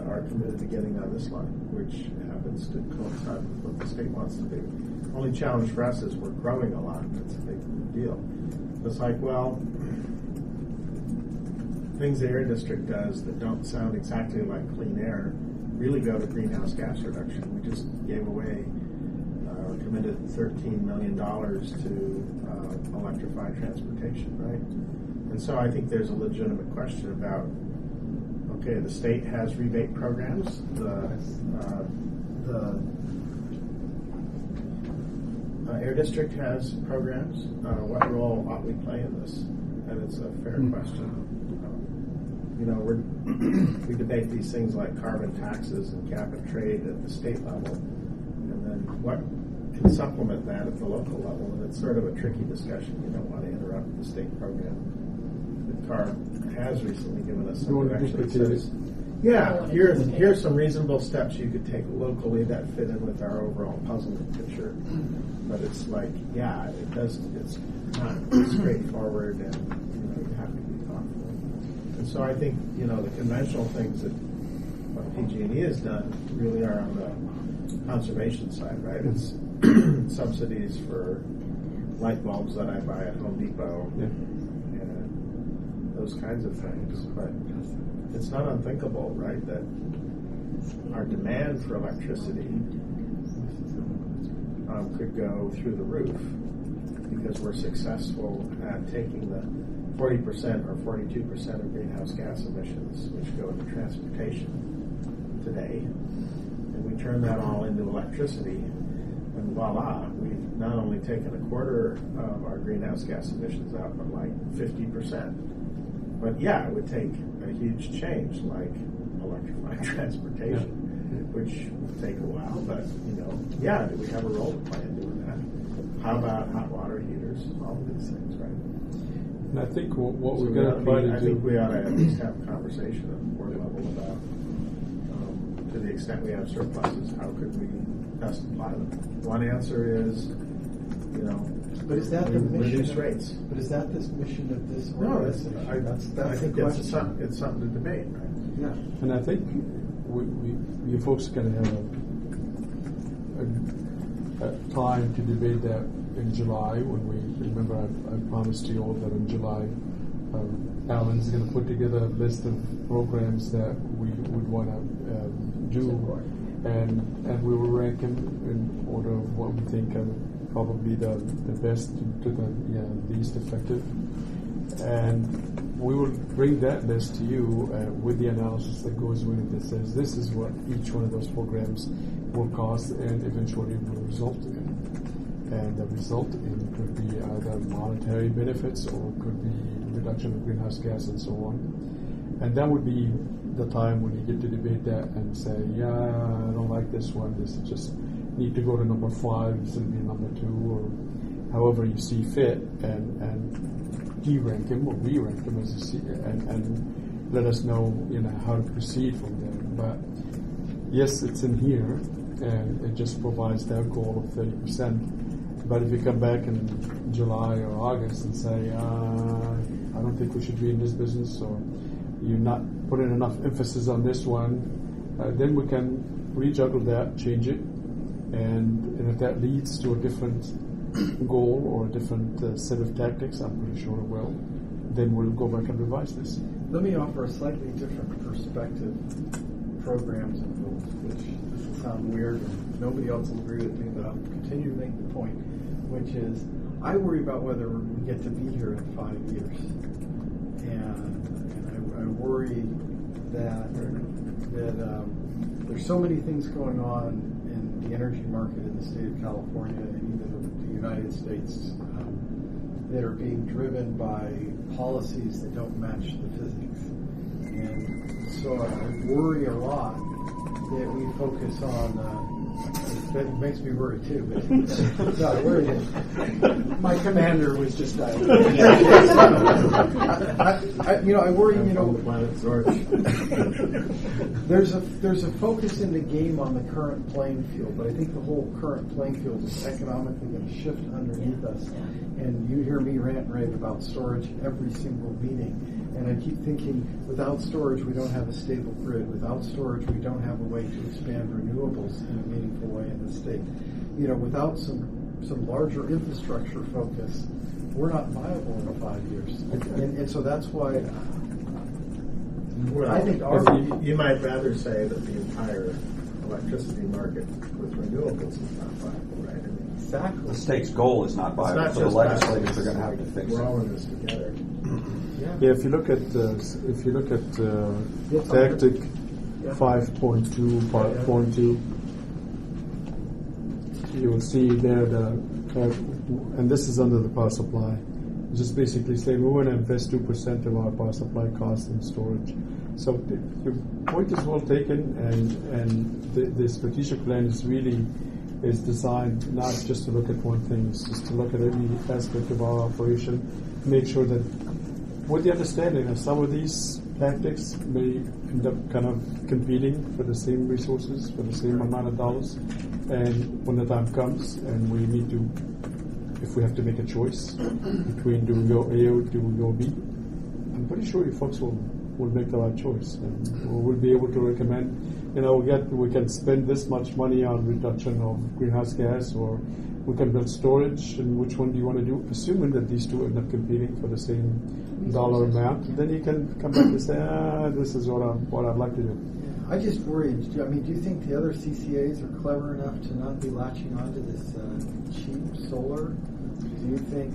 [SPEAKER 2] are committed to getting on this line, which happens to coincide with what the state wants to do. Only challenge for us is we're growing a lot. That's a big deal. It's like, well, things the air district does that don't sound exactly like clean air really go to greenhouse gas reduction. We just gave away, committed $13 million to electrify transportation, right? And so I think there's a legitimate question about, okay, the state has rebate programs, the air district has programs. What role ought we play in this? And it's a fair question. We debate these things like carbon taxes and cap and trade at the state level, and then what can supplement that at the local level. And it's sort of a tricky discussion. You don't want to interrupt the state program. The CARB has recently given us some direction that says, yeah, here's some reasonable steps you could take locally that fit in with our overall puzzle picture. But it's like, yeah, it's not straightforward, and you have to be thoughtful. And so I think the conventional things that what PG&E has done really are on the conservation side, right? It's subsidies for light bulbs that I buy at Home Depot, and those kinds of things. But it's not unthinkable, right, that our demand for electricity could go through the roof because we're successful at taking the 40% or 42% of greenhouse gas emissions which go into transportation today, and we turn that all into electricity, and voila, we've not only taken a quarter of our greenhouse gas emissions out, but like 50%. But yeah, it would take a huge change, like electrifying transportation, which would take a while. But do we have a role to play in doing that? How about hot water heaters? All of these things, right?
[SPEAKER 6] And I think what
[SPEAKER 2] So
[SPEAKER 6] we're going to try to do.
[SPEAKER 2] I think we ought to at least have a conversation at the board level about, to the extent we have surpluses, how could we best apply them? One answer is,
[SPEAKER 4] But is that the mission?
[SPEAKER 2] Reduce rates.
[SPEAKER 4] But is that this mission of this
[SPEAKER 2] No,
[SPEAKER 4] organization?
[SPEAKER 2] I think it's something to debate, right?
[SPEAKER 4] Yeah.
[SPEAKER 6] And I think you folks are going to have a time to debate that in July when we remember I promised you all that in July Alan's going to put together a list of programs that we would want to do, and we will rank them in order of what we think are probably the best to the least effective. And we will bring that list to you with the analysis that goes with it that says this is what each one of those programs will cost and eventually will result in. And the result in could be either monetary benefits or could be reduction of greenhouse gas and so on. And that would be the time when you get to debate that and say, yeah, I don't like this one. This just need to go to number 5 instead of being number 2, or however you see fit, and de-rank him or re-rank him as you see, and let us know, how to proceed from there. But yes, it's in here, and it just provides that goal of 30%. But if you come back in July or August and say, I don't think we should be in this business, or you're not putting enough emphasis on this one, then we can rejuggle that, change it, and if that leads to a different goal or a different set of tactics, I'm pretty sure it will, then we'll go back and revise this.
[SPEAKER 4] Let me offer a slightly different perspective, programs and goals, which this will sound weird and nobody else will agree with me, but I'll continue to make the point, which is I worry about whether we get to be here in 5 years. And I worry that there's so many things going on in the energy market in the state of California and even the United States that are being driven by policies that don't match the physics. And so I worry a lot that we focus on, that makes me worry too, but no, I worry that my commander was just I worry, there's a focus in the game on the current playing field, but I think the whole current playing field is economically going to shift underneath us. And you hear me rant and rave about storage every single meeting. And I keep thinking, without storage, we don't have a stable grid. Without storage, we don't have a way to expand renewables in a meaningful way in the state. Without some larger infrastructure focus, we're not viable in 5 years. And so that's why I think
[SPEAKER 2] you might rather say that the entire electricity market with renewables is not viable, right?
[SPEAKER 4] Exactly.
[SPEAKER 1] The state's goal is not viable, so the legislators are going to have to fix it.
[SPEAKER 2] We're all in this together.
[SPEAKER 6] Yeah, if you look at tactic 5.2, part 0.2, you will see there and this is under the power supply. Just basically saying we want to invest 2% of our power supply costs in storage. So your point is well taken, and the strategic plan is designed not just to look at one thing, it's just to look at every aspect of our operation, make sure that with the understanding that some of these tactics may end up kind of competing for the same resources, for the same amount of dollars, and when the time comes and we need to, if we have to make a choice between do we go A or do we go B, I'm pretty sure you folks will make the right choice, and we'll be able to recommend, we can spend this much money on reduction of greenhouse gas, or we can build storage, and which one do you want to do, assuming that these two end up competing for the same dollar amount. Then you can come back and say, this is what I'd like to do.
[SPEAKER 4] I just worry, do you think the other CCAs are clever enough to not be latching onto this cheap solar? Do you think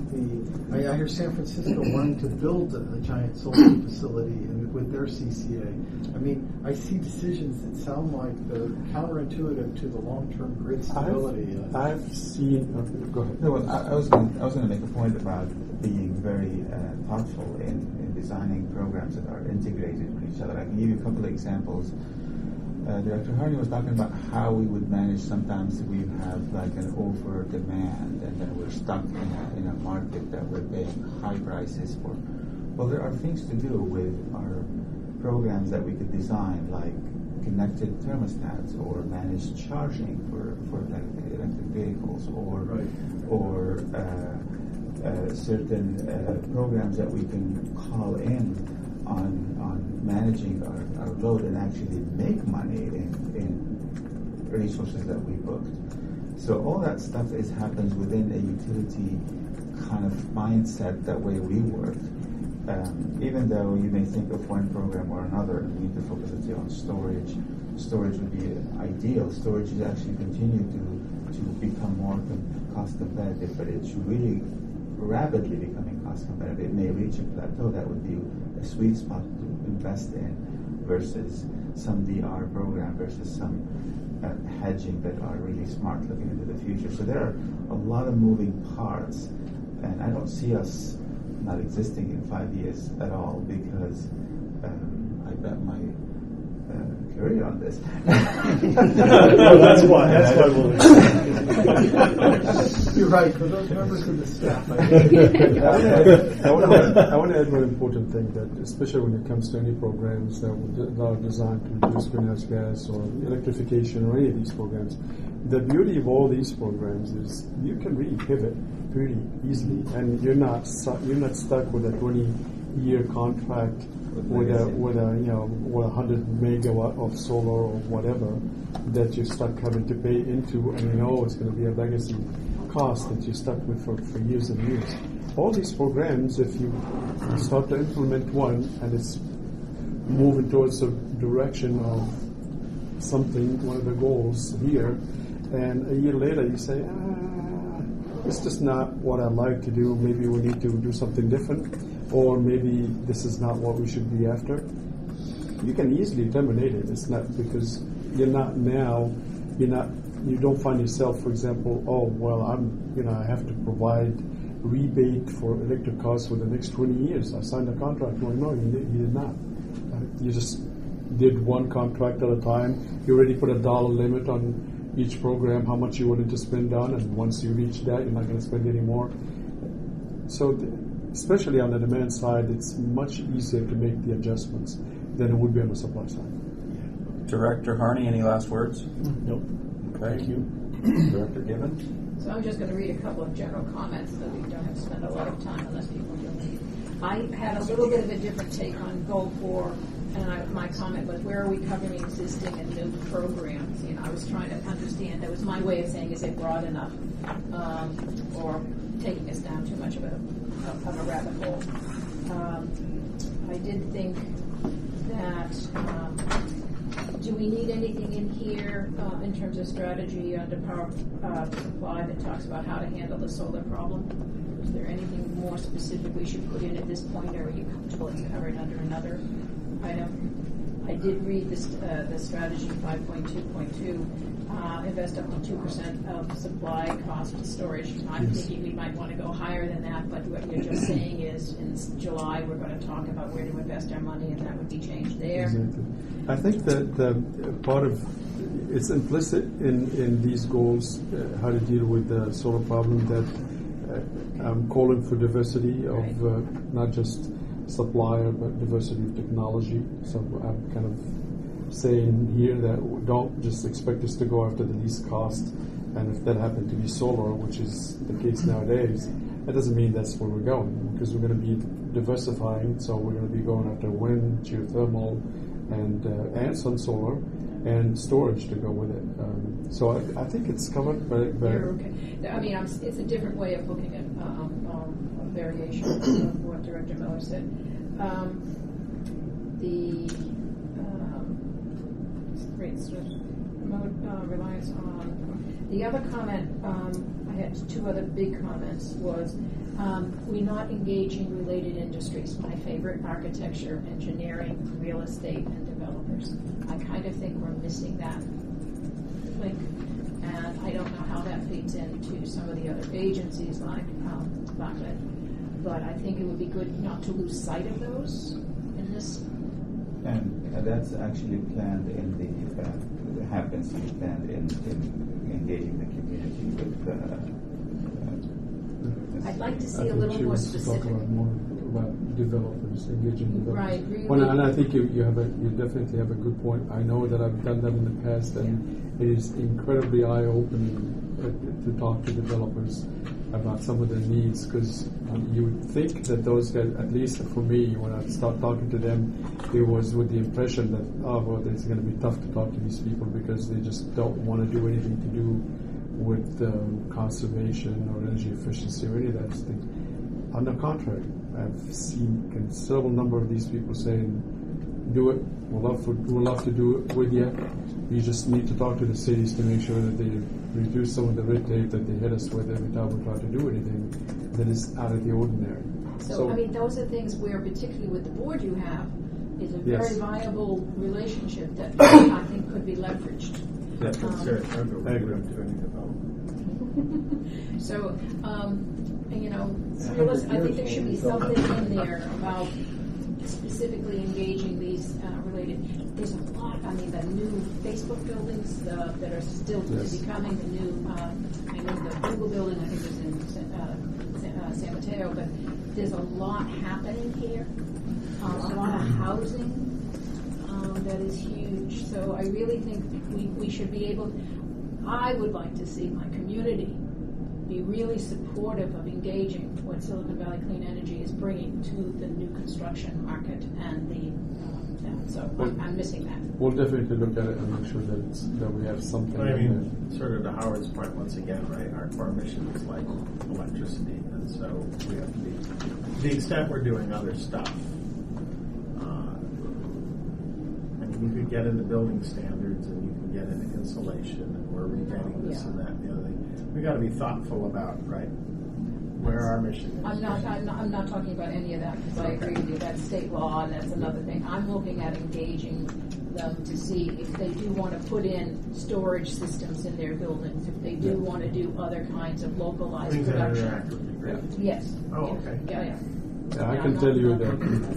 [SPEAKER 4] I hear San Francisco wanting to build a giant solar facility with their CCA. I see decisions that sound like they're counterintuitive to the long-term grid stability.
[SPEAKER 6] I've seen. Go ahead.
[SPEAKER 9] No, well, I was going to make a point about being very thoughtful in designing programs that are integrated with each other. I can give you a couple of examples. Director Harney was talking about how we would manage sometimes we have like an over demand and then we're stuck in a market that we're paying high prices for. Well, there are things to do with our programs that we could design, like connected thermostats or managed charging for electric vehicles, or certain programs that we can call in on managing our load and actually make money in resources that we booked. So all that stuff happens within a utility kind of mindset, that way we work. even though you may think of one program or another, and we need to focus on storage. Storage would be ideal. Storage is actually continue to become more cost competitive, but it's really rapidly becoming cost competitive. It may reach a plateau that would be a sweet spot to invest in versus some DR program versus some hedging that are really smart looking into the future. So there are a lot of moving parts, and I don't see us not existing in 5 years at all because I bet my career on this.
[SPEAKER 8] No, that's why we'll.
[SPEAKER 4] You're right, for those members of the staff.
[SPEAKER 6] I want to add one important thing, that especially when it comes to any programs that are designed to reduce greenhouse gas or electrification or any of these programs, the beauty of all these programs is you can really pivot pretty easily, and you're not stuck with a 20-year contract with a 100 megawatt of solar or whatever that you're stuck having to pay into, and you know it's going to be a legacy cost that you're stuck with for years and years. All these programs, if you start to implement one and it's moving towards the direction of something, one of the goals here, and a year later you say, it's just not what I like to do, maybe we need to do something different, or maybe this is not what we should be after, you can easily terminate it. It's not because you don't find yourself, for example, I have to provide rebate for electric costs for the next 20 years. I signed a contract. Well, no, you did not. You just did one contract at a time. You already put a dollar limit on each program, how much you wanted to spend on, and once you reach that, you're not going to spend any more. So, especially on the demand side, it's much easier to make the adjustments than it would be on the supply side.
[SPEAKER 1] Director Harney, any last words?
[SPEAKER 4] Nope.
[SPEAKER 1] Okay.
[SPEAKER 4] Thank you.
[SPEAKER 1] Director Gibbons?
[SPEAKER 7] So I'm just going to read a couple of general comments so that we don't have to spend a lot of time unless people don't leave. I had a little bit of a different take on Goal 4, and my comment was, where are we covering existing and new programs? I was trying to understand, that was my way of saying, is it broad enough or taking us down too much of a rabbit hole? I did think that, do we need anything in here in terms of strategy under power supply that talks about how to handle the solar problem? Is there anything more specific we should put in at this point, or are you comfortable it's covered under another item? I did read the strategy 5.2.2, invest up to 2% of supply cost to storage. I'm thinking we might want to go higher than that, but what you're just saying is in July we're going to talk about where to invest our money, and that would be changed there.
[SPEAKER 6] Exactly. I think that part of it's implicit in these goals, how to deal with the solar problem, that I'm calling for diversity of not just supplier, but diversity of technology. So I'm kind of saying here that don't just expect us to go after the least cost, and if that happened to be solar, which is the case nowadays, that doesn't mean that's where we're going, because we're going to be diversifying. So we're going to be going after wind, geothermal, and some solar, and storage to go with it. So I think it's covered very
[SPEAKER 7] okay. I mean, it's a different way of looking at a variation of what Director Miller said. The great sort of remote reliance on the other comment. I had two other big comments. Was we're not engaging related industries. My favorite: architecture, engineering, real estate, and developers. I kind of think we're missing that link, and I don't know how that feeds into some of the other agencies like BACLET, but I think it would be good not to lose sight of those in this.
[SPEAKER 9] And that's actually planned in the happens to be planned in engaging the community with.
[SPEAKER 7] I'd like to see
[SPEAKER 6] I
[SPEAKER 7] a
[SPEAKER 6] think
[SPEAKER 7] little
[SPEAKER 6] she
[SPEAKER 7] more
[SPEAKER 6] was
[SPEAKER 7] specific.
[SPEAKER 6] talking more about developers, engaging developers.
[SPEAKER 7] Right, really.
[SPEAKER 6] Well, and I think you definitely have a good point. I know that I've done that in the past, and it is incredibly eye-opening to talk to developers about some of their needs, because you would think that those guys, at least for me, when I start talking to them, it was with the impression that, it's going to be tough to talk to these people because they just don't want to do anything to do with conservation or energy efficiency or any of that thing. On the contrary, I've seen a considerable number of these people saying, do it, we'll love to do it with you. We just need to talk to the cities to make sure that they reduce some of the red tape that they hit us with every time we try to do anything that is out of the ordinary.
[SPEAKER 7] So, I mean, those are things where, particularly with the board you have, is a
[SPEAKER 6] Yes.
[SPEAKER 7] very viable relationship that I think could be leveraged.
[SPEAKER 2] That's what Saratoga, we
[SPEAKER 6] I agree.
[SPEAKER 2] don't do any development.
[SPEAKER 7] So, you know, I think there should be something in there about specifically engaging these related. There's a lot. I mean, the new Facebook buildings that are still to
[SPEAKER 6] Yes.
[SPEAKER 7] be coming. The new, I know the Google building. I think is in San Mateo, but there's a lot happening here. A lot of housing that is huge. So I really think we should be able. I would like to see my community be really supportive of engaging what Silicon Valley Clean Energy is bringing to the new construction market and the town. So I'm missing that.
[SPEAKER 6] We'll definitely look at it and make sure that we have something.
[SPEAKER 2] But I
[SPEAKER 6] in
[SPEAKER 2] mean, sort of to Howard's point once again, right? Our core mission is like electricity, and so we have to be. To the extent we're doing other stuff, I mean, you could get into building standards, and you can get into insulation, and we're repainting this and that and the other thing. We got to be thoughtful about right where our mission is.
[SPEAKER 7] I'm not talking about any of that because I agree with you. That's state law, and that's another thing. I'm looking at engaging them to see if they do want to put in storage systems in their buildings, if they do want to do other kinds of localized
[SPEAKER 2] Things that
[SPEAKER 7] production.
[SPEAKER 2] interact would be great.
[SPEAKER 7] Yes.
[SPEAKER 2] Oh,
[SPEAKER 7] Yeah.
[SPEAKER 2] okay.
[SPEAKER 7] Yeah.
[SPEAKER 6] Yeah, I
[SPEAKER 7] Yeah,
[SPEAKER 6] can
[SPEAKER 7] I'm
[SPEAKER 6] tell
[SPEAKER 7] not-
[SPEAKER 6] you
[SPEAKER 7] not-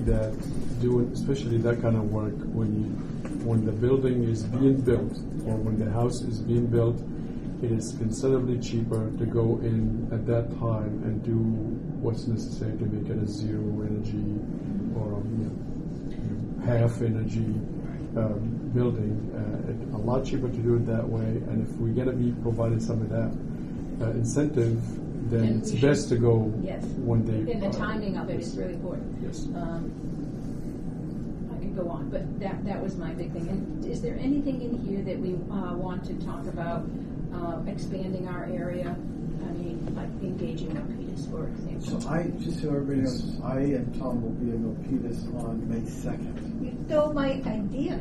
[SPEAKER 6] that doing, especially that kind of work, when the building is being built or when the house is being built, it is considerably cheaper to go in at that time and do what's necessary to make it a zero energy or half energy building. A lot cheaper to do it that way, and if we're going to be providing some of that incentive, then
[SPEAKER 7] And
[SPEAKER 6] it's
[SPEAKER 7] we
[SPEAKER 6] best to go
[SPEAKER 7] Yes.
[SPEAKER 6] one day.
[SPEAKER 7] And the timing of it is really important.
[SPEAKER 6] Yes.
[SPEAKER 7] I could go on, but that was my big thing. And is there anything in here that we want to talk about expanding our area? I mean, like engaging Milpitas, for example.
[SPEAKER 4] So just so everybody knows, I and Tom will be in Milpitas on May 2nd.
[SPEAKER 7] You stole my idea.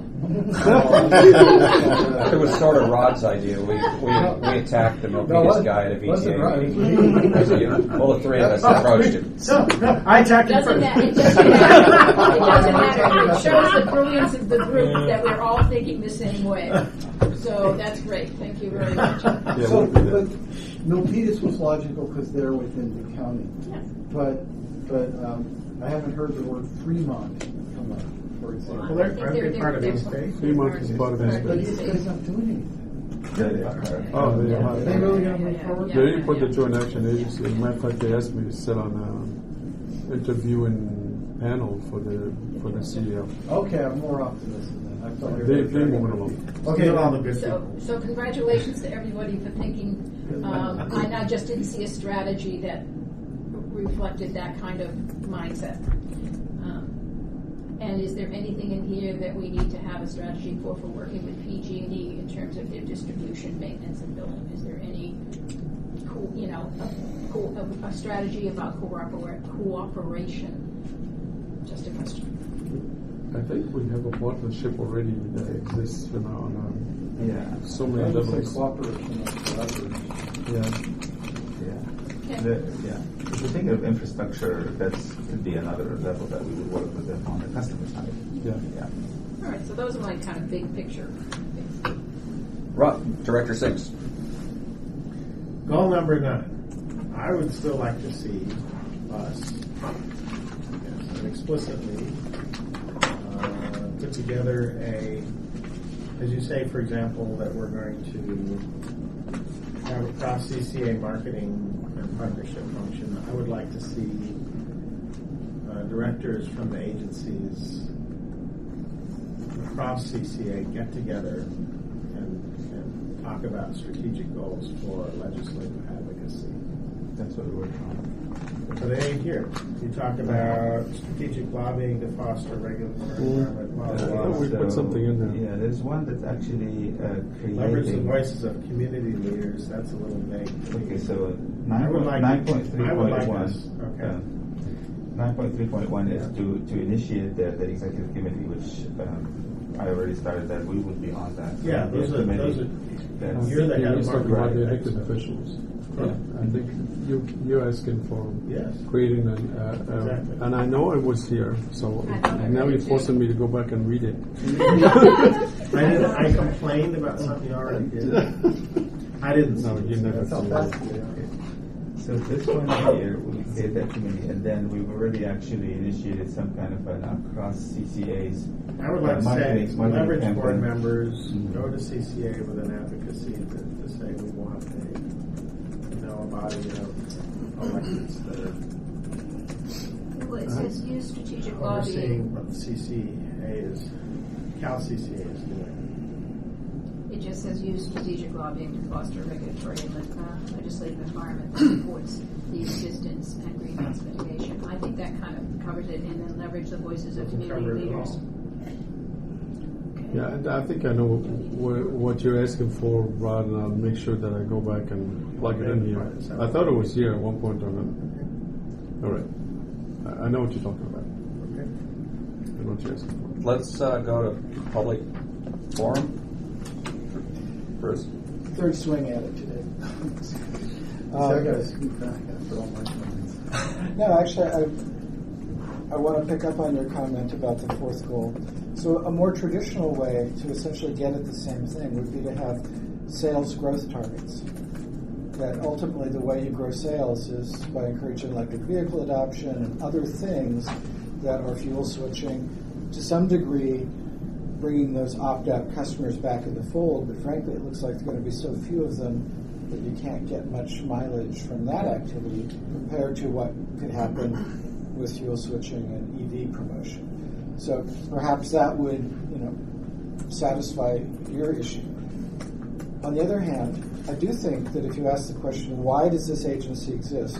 [SPEAKER 1] It was sort of Rod's idea. We attacked the Milpitas guy at a VCA. Because of you. Well, the three of us approached him.
[SPEAKER 2] So I attacked you
[SPEAKER 7] Doesn't
[SPEAKER 2] first.
[SPEAKER 7] matter. It doesn't matter. It doesn't matter. It shows the brilliance of the group that we're all thinking the same way. So that's great. Thank you very much.
[SPEAKER 6] Yeah,
[SPEAKER 4] So,
[SPEAKER 6] we'll do that.
[SPEAKER 4] but Milpitas was logical because they're within the county.
[SPEAKER 7] Yes.
[SPEAKER 4] But I haven't heard the word Fremont come up, for example.
[SPEAKER 2] Well, aren't they part of East Bay?
[SPEAKER 6] Fremont is part of East
[SPEAKER 4] But
[SPEAKER 6] Bay.
[SPEAKER 4] these guys aren't doing anything.
[SPEAKER 6] Oh, they are.
[SPEAKER 4] Are they really going to move forward?
[SPEAKER 6] They didn't put the joint action agency. As a matter of fact, they asked me to sit on an interviewing panel for the CEO.
[SPEAKER 4] Okay, I'm more optimistic than I thought.
[SPEAKER 6] They're moving along.
[SPEAKER 4] Okay,
[SPEAKER 2] Still all the good
[SPEAKER 7] So,
[SPEAKER 2] people.
[SPEAKER 7] so congratulations to everybody for thinking. I just didn't see a strategy that reflected that kind of mindset. And is there anything in here that we need to have a strategy for working with PG&E in terms of their distribution, maintenance, and billing? Is there any, a strategy about cooperation? Just a question.
[SPEAKER 6] I think we have a partnership already that exists on so
[SPEAKER 4] I
[SPEAKER 6] many
[SPEAKER 4] would say
[SPEAKER 6] levels.
[SPEAKER 4] cooperation of collaboration.
[SPEAKER 9] If you think of infrastructure, that could be another level that we would work with them on the customer side.
[SPEAKER 6] Yeah.
[SPEAKER 7] All right, so those are my kind of big picture things.
[SPEAKER 1] Rod, Director 6.
[SPEAKER 2] Goal number 9. I would still like to see us explicitly put together as you say, for example, that we're going to have a cross-CCA marketing and partnership function. I would like to see directors from the agencies across CCA get together and talk about strategic goals for legislative advocacy.
[SPEAKER 9] That's what we're working on.
[SPEAKER 2] So they ain't here. You talk about strategic lobbying to foster regulatory environment, blah, blah,
[SPEAKER 6] Yeah,
[SPEAKER 2] blah.
[SPEAKER 6] we put something in there.
[SPEAKER 9] Yeah, there's one that's actually
[SPEAKER 2] Leverage the
[SPEAKER 9] creating.
[SPEAKER 2] voices of community leaders. That's a little vague.
[SPEAKER 9] Okay, so
[SPEAKER 2] I would like
[SPEAKER 9] 9.3.1.
[SPEAKER 2] us. Okay.
[SPEAKER 9] 9.3.1 is to initiate the executive committee, which I already started that. We would be on that.
[SPEAKER 2] Yeah, those are,
[SPEAKER 9] That's-
[SPEAKER 2] you're the head
[SPEAKER 6] He's
[SPEAKER 2] of
[SPEAKER 6] talking
[SPEAKER 2] marketing.
[SPEAKER 6] about the
[SPEAKER 2] right?
[SPEAKER 6] elected
[SPEAKER 2] So-
[SPEAKER 6] officials.
[SPEAKER 2] Yeah.
[SPEAKER 6] I think you're asking for
[SPEAKER 2] Yes.
[SPEAKER 6] creating
[SPEAKER 2] Exactly.
[SPEAKER 6] and I know it was here, so
[SPEAKER 7] I thought I
[SPEAKER 6] now
[SPEAKER 7] read
[SPEAKER 6] you're
[SPEAKER 7] it too.
[SPEAKER 6] forcing me to go back and read it.
[SPEAKER 2] I complained about something you already did. I didn't.
[SPEAKER 6] No,
[SPEAKER 2] see
[SPEAKER 6] you
[SPEAKER 2] it.
[SPEAKER 6] never
[SPEAKER 2] That's how
[SPEAKER 6] see
[SPEAKER 2] fast
[SPEAKER 6] it.
[SPEAKER 2] they are.
[SPEAKER 9] So this one here, we create that committee, and then we've already actually initiated some kind of an across CCAs.
[SPEAKER 2] I would like to say,
[SPEAKER 9] marketing
[SPEAKER 2] leverage board
[SPEAKER 9] campaign.
[SPEAKER 2] members,
[SPEAKER 9] Mhm.
[SPEAKER 2] go to CCA with an advocacy to say we want a body of electeds that are
[SPEAKER 7] Well, it says use strategic
[SPEAKER 2] overseeing
[SPEAKER 7] lobbying.
[SPEAKER 2] what the CCA is, Cal CCA is doing.
[SPEAKER 7] It just says use strategic lobbying to foster a regulatory and legislative environment that supports the existence and greenhouse mitigation. I think that kind of covers it, and then leverage the voices of
[SPEAKER 2] Doesn't
[SPEAKER 7] community
[SPEAKER 2] cover it at
[SPEAKER 7] leaders.
[SPEAKER 2] all.
[SPEAKER 6] Yeah, and I think I know what you're asking for, Rod, and I'll make sure that I go back and plug it in here. I thought it was here at one point or another. All right. I know what you're talking about.
[SPEAKER 2] Okay.
[SPEAKER 6] I know what you're asking for.
[SPEAKER 1] Let's go to public forum. Bruce.
[SPEAKER 5] Third swing at it today.
[SPEAKER 4] So I got to scoot back after all my comments.
[SPEAKER 5] No, actually, I want to pick up on your comment about the fourth goal. So a more traditional way to essentially get at the same thing would be to have sales growth targets. That ultimately the way you grow sales is by encouraging electric vehicle adoption and other things that are fuel switching, to some degree bringing those opt-out customers back in the fold, but frankly it looks like there are going to be so few of them that you can't get much mileage from that activity compared to what could happen with fuel switching and EV promotion. So perhaps that would, satisfy your issue. On the other hand, I do think that if you ask the question, why does this agency exist?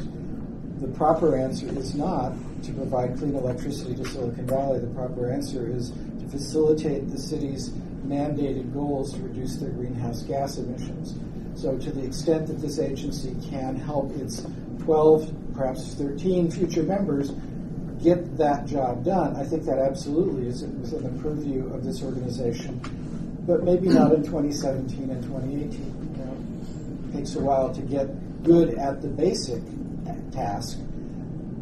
[SPEAKER 5] The proper answer is not to provide clean electricity to Silicon Valley. The proper answer is to facilitate the city's mandated goals to reduce their greenhouse gas emissions. So to the extent that this agency can help its 12, perhaps 13 future members get that job done, I think that absolutely is within the purview of this organization, but maybe not in 2017 and 2018. It takes a while to get good at the basic task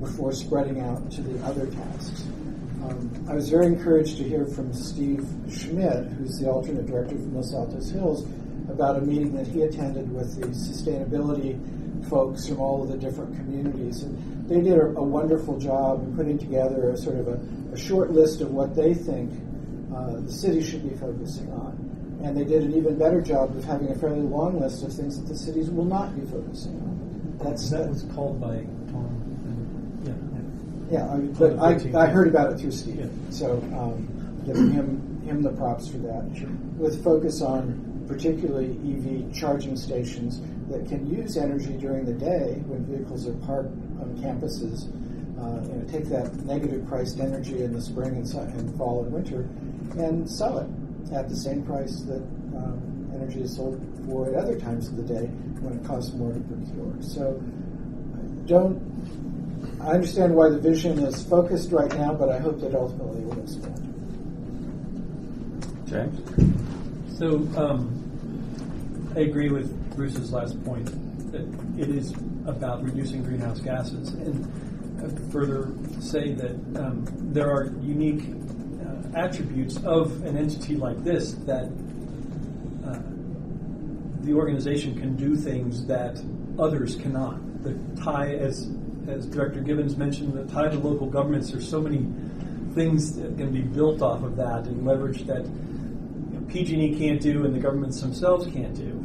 [SPEAKER 5] before spreading out to the other tasks. I was very encouraged to hear from Steve Schmidt, who's the alternate director from Los Altos Hills, about a meeting that he attended with the sustainability folks from all of the different communities. And they did a wonderful job in putting together a sort of a short list of what they think the city should be focusing on. And they did an even better job of having a fairly long list of things that the cities will not be focusing on.
[SPEAKER 10] That was called by Tom.
[SPEAKER 5] But
[SPEAKER 10] Tom
[SPEAKER 5] I heard about it through Steve.
[SPEAKER 10] Yeah.
[SPEAKER 5] So giving him the props for that.
[SPEAKER 10] Sure.
[SPEAKER 5] With focus on particularly EV charging stations that can use energy during the day when vehicles are parked on campuses. Take that negative priced energy in the spring and fall and winter and sell it at the same price that energy is sold for at other times of the day when it costs more to procure. So I understand why the vision is focused right now, but I hope that ultimately it will expand.
[SPEAKER 1] James?
[SPEAKER 10] So I agree with Bruce's last point that it is about reducing greenhouse gases, and I'd further say that there are unique attributes of an entity like this that the organization can do things that others cannot. The tie, as Director Gibbons mentioned, the tie to local governments. There's so many things that can be built off of that and leverage that PG&E can't do and the governments themselves can't do.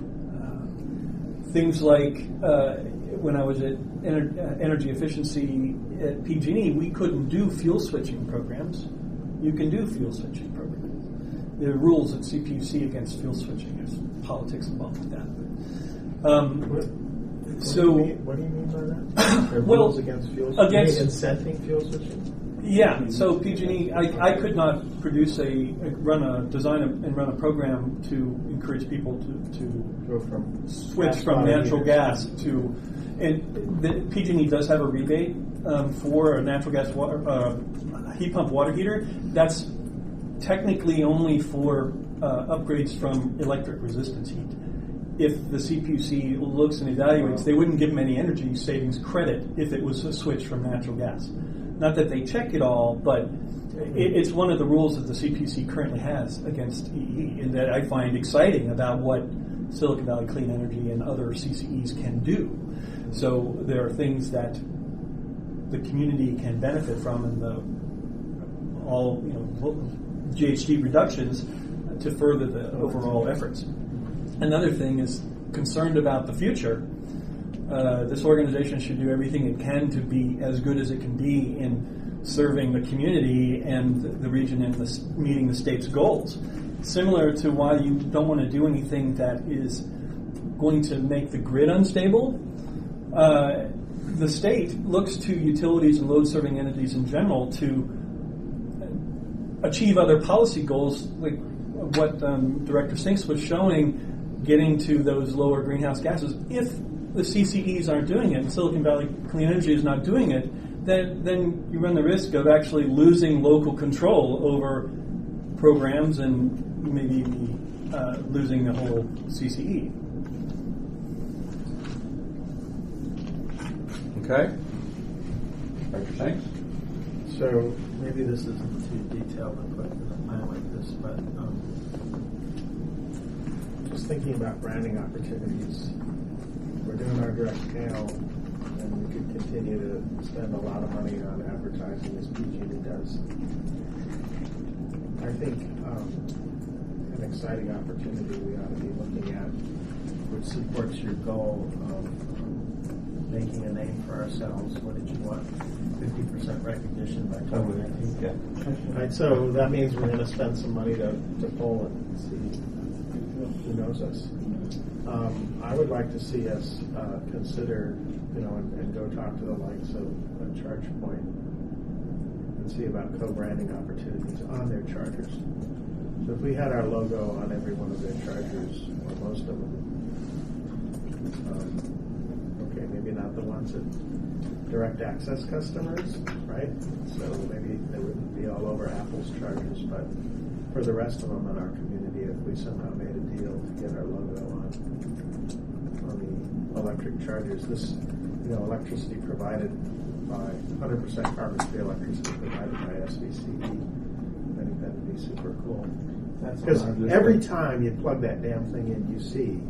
[SPEAKER 10] Things like when I was at energy efficiency at PG&E, we couldn't do fuel switching programs. You can do fuel switching programs. There are rules at CPUC against fuel switching. There's politics involved with that.
[SPEAKER 2] What do you mean by that? There are
[SPEAKER 10] Well,
[SPEAKER 2] rules against fuel switching?
[SPEAKER 10] against-
[SPEAKER 2] You mean incenting fuel switching?
[SPEAKER 10] Yeah, so PG&E, I could not produce design and run a program to encourage people to
[SPEAKER 2] Go from
[SPEAKER 10] switch
[SPEAKER 2] gas
[SPEAKER 10] from
[SPEAKER 2] water
[SPEAKER 10] natural
[SPEAKER 2] heaters.
[SPEAKER 10] gas to, and the PG&E does have a rebate for a natural gas heat pump water heater. That's technically only for upgrades from electric resistance heat. If the CPUC looks and evaluates, they wouldn't give them any energy savings credit if it was a switch from natural gas. Not that they check it all, but it's one of the rules that the CPUC currently has against EE, and that I find exciting about what Silicon Valley Clean Energy and other CCEs can do. So there are things that the community can benefit from, and GHG reductions to further the overall efforts. Another thing is concerned about the future. This organization should do everything it can to be as good as it can be in serving the community and the region and meeting the state's goals. Similar to why you don't want to do anything that is going to make the grid unstable. The state looks to utilities and load-serving entities in general to achieve other policy goals, like what Director Sinks was showing, getting to those lower greenhouse gases. If the CCEs aren't doing it, and Silicon Valley Clean Energy is not doing it, then you run the risk of actually losing local control over programs and maybe losing the whole CCE.
[SPEAKER 1] Okay. Dr. Shanks?
[SPEAKER 2] So maybe this isn't too detailed to put in a plan like this, but just thinking about branding opportunities. We're doing our direct mail, and we could continue to spend a lot of money on advertising as PG&E does. I think an exciting opportunity we ought to be looking at, which supports your goal of making a name for ourselves. What did you want? 50% recognition by 2019.
[SPEAKER 9] Yeah.
[SPEAKER 2] Right, so that means we're going to spend some money to poll it and see who knows us. I would like to see us consider, and go talk to the likes of ChargePoint and see about co-branding opportunities on their chargers. So if we had our logo on every one of their chargers, or most of them, okay, maybe not the ones that direct access customers, right? So maybe they wouldn't be all over Apple's chargers, but for the rest of them in our community, if we somehow made a deal to get our logo on the electric chargers, this, electricity provided by 100% carbon-free electricity provided by SVCE, I think that would be super cool. Because every time you plug that damn thing in, you see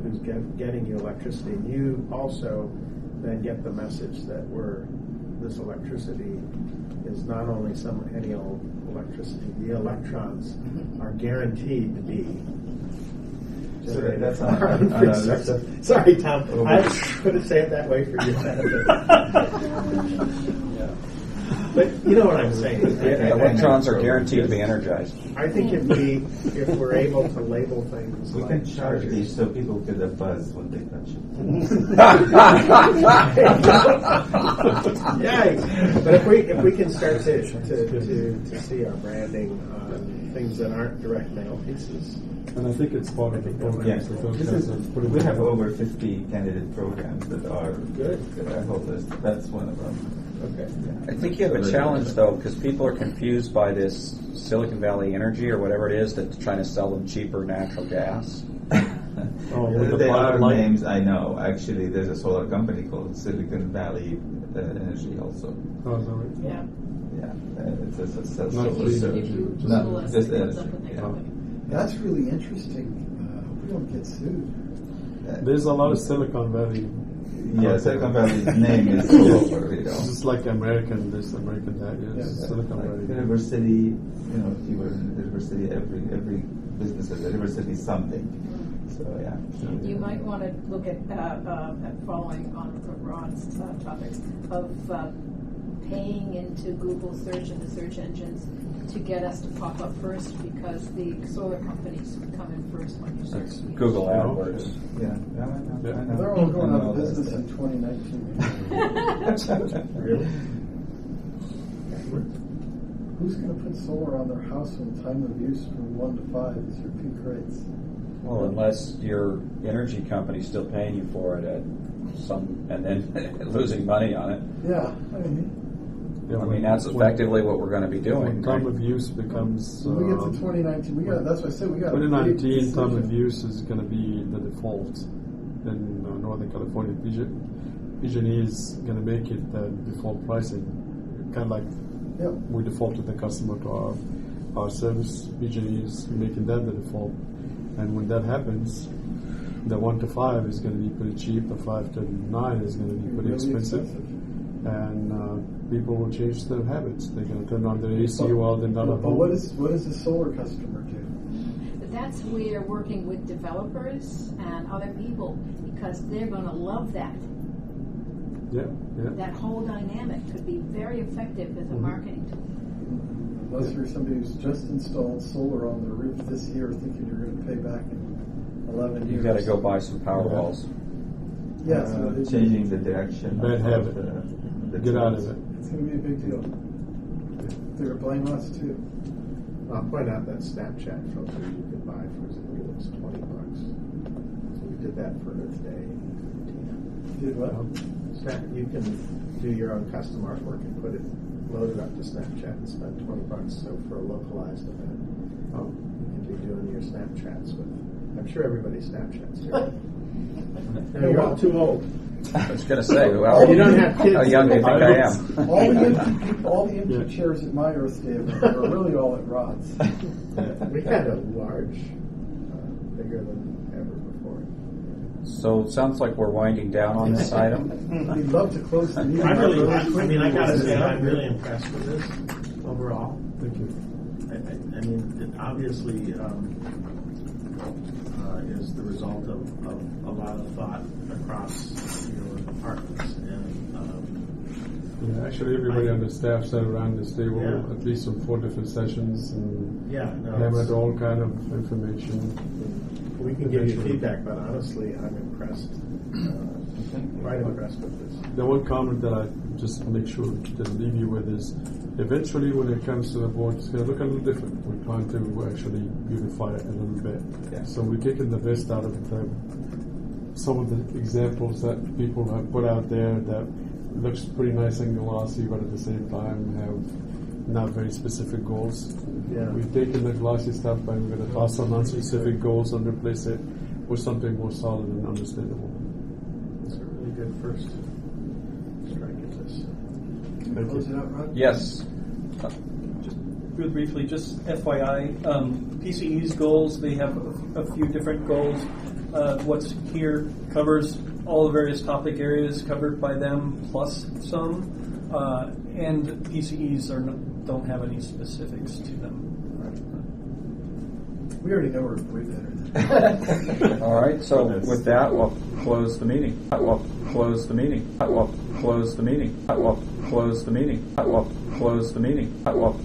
[SPEAKER 2] who's getting you electricity, and you also then get the message that this electricity is not only any old electricity. The electrons are guaranteed to be generated.
[SPEAKER 9] That's
[SPEAKER 2] not sorry, Tom. I couldn't say it that way for your benefit. But you know what I'm saying.
[SPEAKER 1] Electrons are guaranteed to be energized.
[SPEAKER 2] I think if we're able to label things
[SPEAKER 9] We
[SPEAKER 2] like
[SPEAKER 9] can charge these so people get a buzz when they touch it.
[SPEAKER 2] Yikes! But if we can start to see our branding on things that aren't direct mail pieces.
[SPEAKER 6] And I think it's part of the program.
[SPEAKER 9] Yeah,
[SPEAKER 6] So those guys are putting
[SPEAKER 9] we
[SPEAKER 6] it
[SPEAKER 9] have
[SPEAKER 6] out.
[SPEAKER 9] over 50 candidate programs that are
[SPEAKER 2] Good.
[SPEAKER 9] I hope that's one of them.
[SPEAKER 2] Okay.
[SPEAKER 9] Yeah.
[SPEAKER 1] I think you have a challenge, though, because people are confused by this Silicon Valley Energy or whatever it is that's trying to sell them cheaper natural gas.
[SPEAKER 6] With the
[SPEAKER 9] There are
[SPEAKER 6] bottom line.
[SPEAKER 9] names I know. Actually, there's a solar company called Silicon Valley Energy also.
[SPEAKER 6] Oh, is that right?
[SPEAKER 7] Yeah.
[SPEAKER 9] Yeah, it's a
[SPEAKER 6] Not
[SPEAKER 9] solar
[SPEAKER 6] clean
[SPEAKER 9] service.
[SPEAKER 6] energy, just-
[SPEAKER 9] No,
[SPEAKER 7] Google us,
[SPEAKER 9] just
[SPEAKER 7] it comes up
[SPEAKER 9] energy.
[SPEAKER 7] with the
[SPEAKER 9] Yeah.
[SPEAKER 7] company.
[SPEAKER 11] That's really interesting. Hope we don't get sued.
[SPEAKER 6] There's a lot of Silicon Valley.
[SPEAKER 9] Yeah, Silicon Valley's name is all over,
[SPEAKER 6] It's just like American this, American that. Yes, Silicon
[SPEAKER 9] Like
[SPEAKER 6] Valley.
[SPEAKER 9] River City, if you were in River City, every business is a River City something. So yeah.
[SPEAKER 7] You might want to look at following on Ron's topic of paying into Google search and the search engines to get us to pop up first, because the solar companies come in first when you search.
[SPEAKER 1] That's Google AdWords.
[SPEAKER 9] Yeah, I know.
[SPEAKER 11] They're all going out of
[SPEAKER 9] I know
[SPEAKER 11] business
[SPEAKER 9] that
[SPEAKER 11] in 2019.
[SPEAKER 2] Really?
[SPEAKER 11] Who's going to put solar on their house when time of use from 1 to 5 is your peak rates?
[SPEAKER 1] Well, unless your energy company's still paying you for it at some, and then losing money on it.
[SPEAKER 11] Yeah,
[SPEAKER 1] I mean, that's effectively what we're going to be doing.
[SPEAKER 6] When time
[SPEAKER 1] right?
[SPEAKER 6] of use becomes.
[SPEAKER 11] when we get to 2019, that's what I said, we got
[SPEAKER 6] 2019 time of use is going to be the default in Northern California. PG&E is going to make it the default pricing, kind of like we default to the customer to our service. PG&E is making that the default, and when that happens, the 1 to 5 is going to be pretty cheap. The 5 to 9 is going to be pretty
[SPEAKER 11] really
[SPEAKER 6] expensive. And people will change their habits. They're going to turn on their AC while they're not at
[SPEAKER 11] But
[SPEAKER 6] home.
[SPEAKER 11] what does a solar customer do?
[SPEAKER 7] But that's where working with developers and other people, because they're going to love that.
[SPEAKER 6] Yeah.
[SPEAKER 7] That whole dynamic could be very effective as a marketing tool.
[SPEAKER 11] Unless you're somebody who's just installed solar on their roof this year, thinking you're going to pay back in 11 years.
[SPEAKER 1] You've got to go buy some Powerwalls.
[SPEAKER 11] Yes,
[SPEAKER 9] Changing the direction.
[SPEAKER 6] Bad habit.
[SPEAKER 9] The
[SPEAKER 6] Get out of it.
[SPEAKER 11] it's going to be a big deal. They're going to blame us too.
[SPEAKER 2] I'll point out that Snapchat filter you could buy for it was $20. So we did that for Earth Day.
[SPEAKER 11] Did what?
[SPEAKER 2] You can do your own custom artwork and load it up to Snapchat and spend $20. So for a localized event, you can be doing your Snapchats with. I'm sure everybody Snapchats here. You're all too old.
[SPEAKER 1] I was going to say, well,
[SPEAKER 2] You don't have kids.
[SPEAKER 1] how young do you think I am?
[SPEAKER 11] All the empty chairs at my Earth Day event are really all at Rod's.
[SPEAKER 2] We had a large, bigger than ever before.
[SPEAKER 1] So it sounds like we're winding down on this item.
[SPEAKER 11] We'd love to close the meeting.
[SPEAKER 2] I
[SPEAKER 11] quickly.
[SPEAKER 2] gotta say, I'm really impressed with this overall.
[SPEAKER 6] Thank you.
[SPEAKER 2] I mean, it obviously is the result of a lot of thought across your departments. And
[SPEAKER 6] Yeah, actually, everybody on the staff sat around this table
[SPEAKER 2] Yeah.
[SPEAKER 6] at least on 4 different sessions and
[SPEAKER 2] it's-
[SPEAKER 6] hammered all kind of information.
[SPEAKER 2] we can give you feedback, but honestly, I'm impressed. Quite impressed with this.
[SPEAKER 6] The one comment that I just make sure to leave you with is, eventually when it comes to the board, it's going to look a little different. We're trying to actually beautify it a little bit.
[SPEAKER 9] Yeah.
[SPEAKER 6] So we're taking the best out of some of the examples that people have put out there that looks pretty nice and glossy, but at the same time have not very specific goals.
[SPEAKER 2] Yeah.
[SPEAKER 6] We've taken the glossy stuff and we're going to toss some non-specific goals and replace it with something more solid and understandable.
[SPEAKER 2] It's a really good first strike at this.
[SPEAKER 11] Close it out, Rod?
[SPEAKER 1] Yes.
[SPEAKER 10] Just real briefly, just FYI, PCE's goals, they have a few different goals. What's here covers all the various topic areas covered by them, plus some, and PCE's don't have any specifics to them.
[SPEAKER 11] We already know we're way better than
[SPEAKER 1] All right, so with that, we'll close the meeting. We'll close the meeting. We'll close the meeting. We'll close the meeting. We'll close the meeting. We'll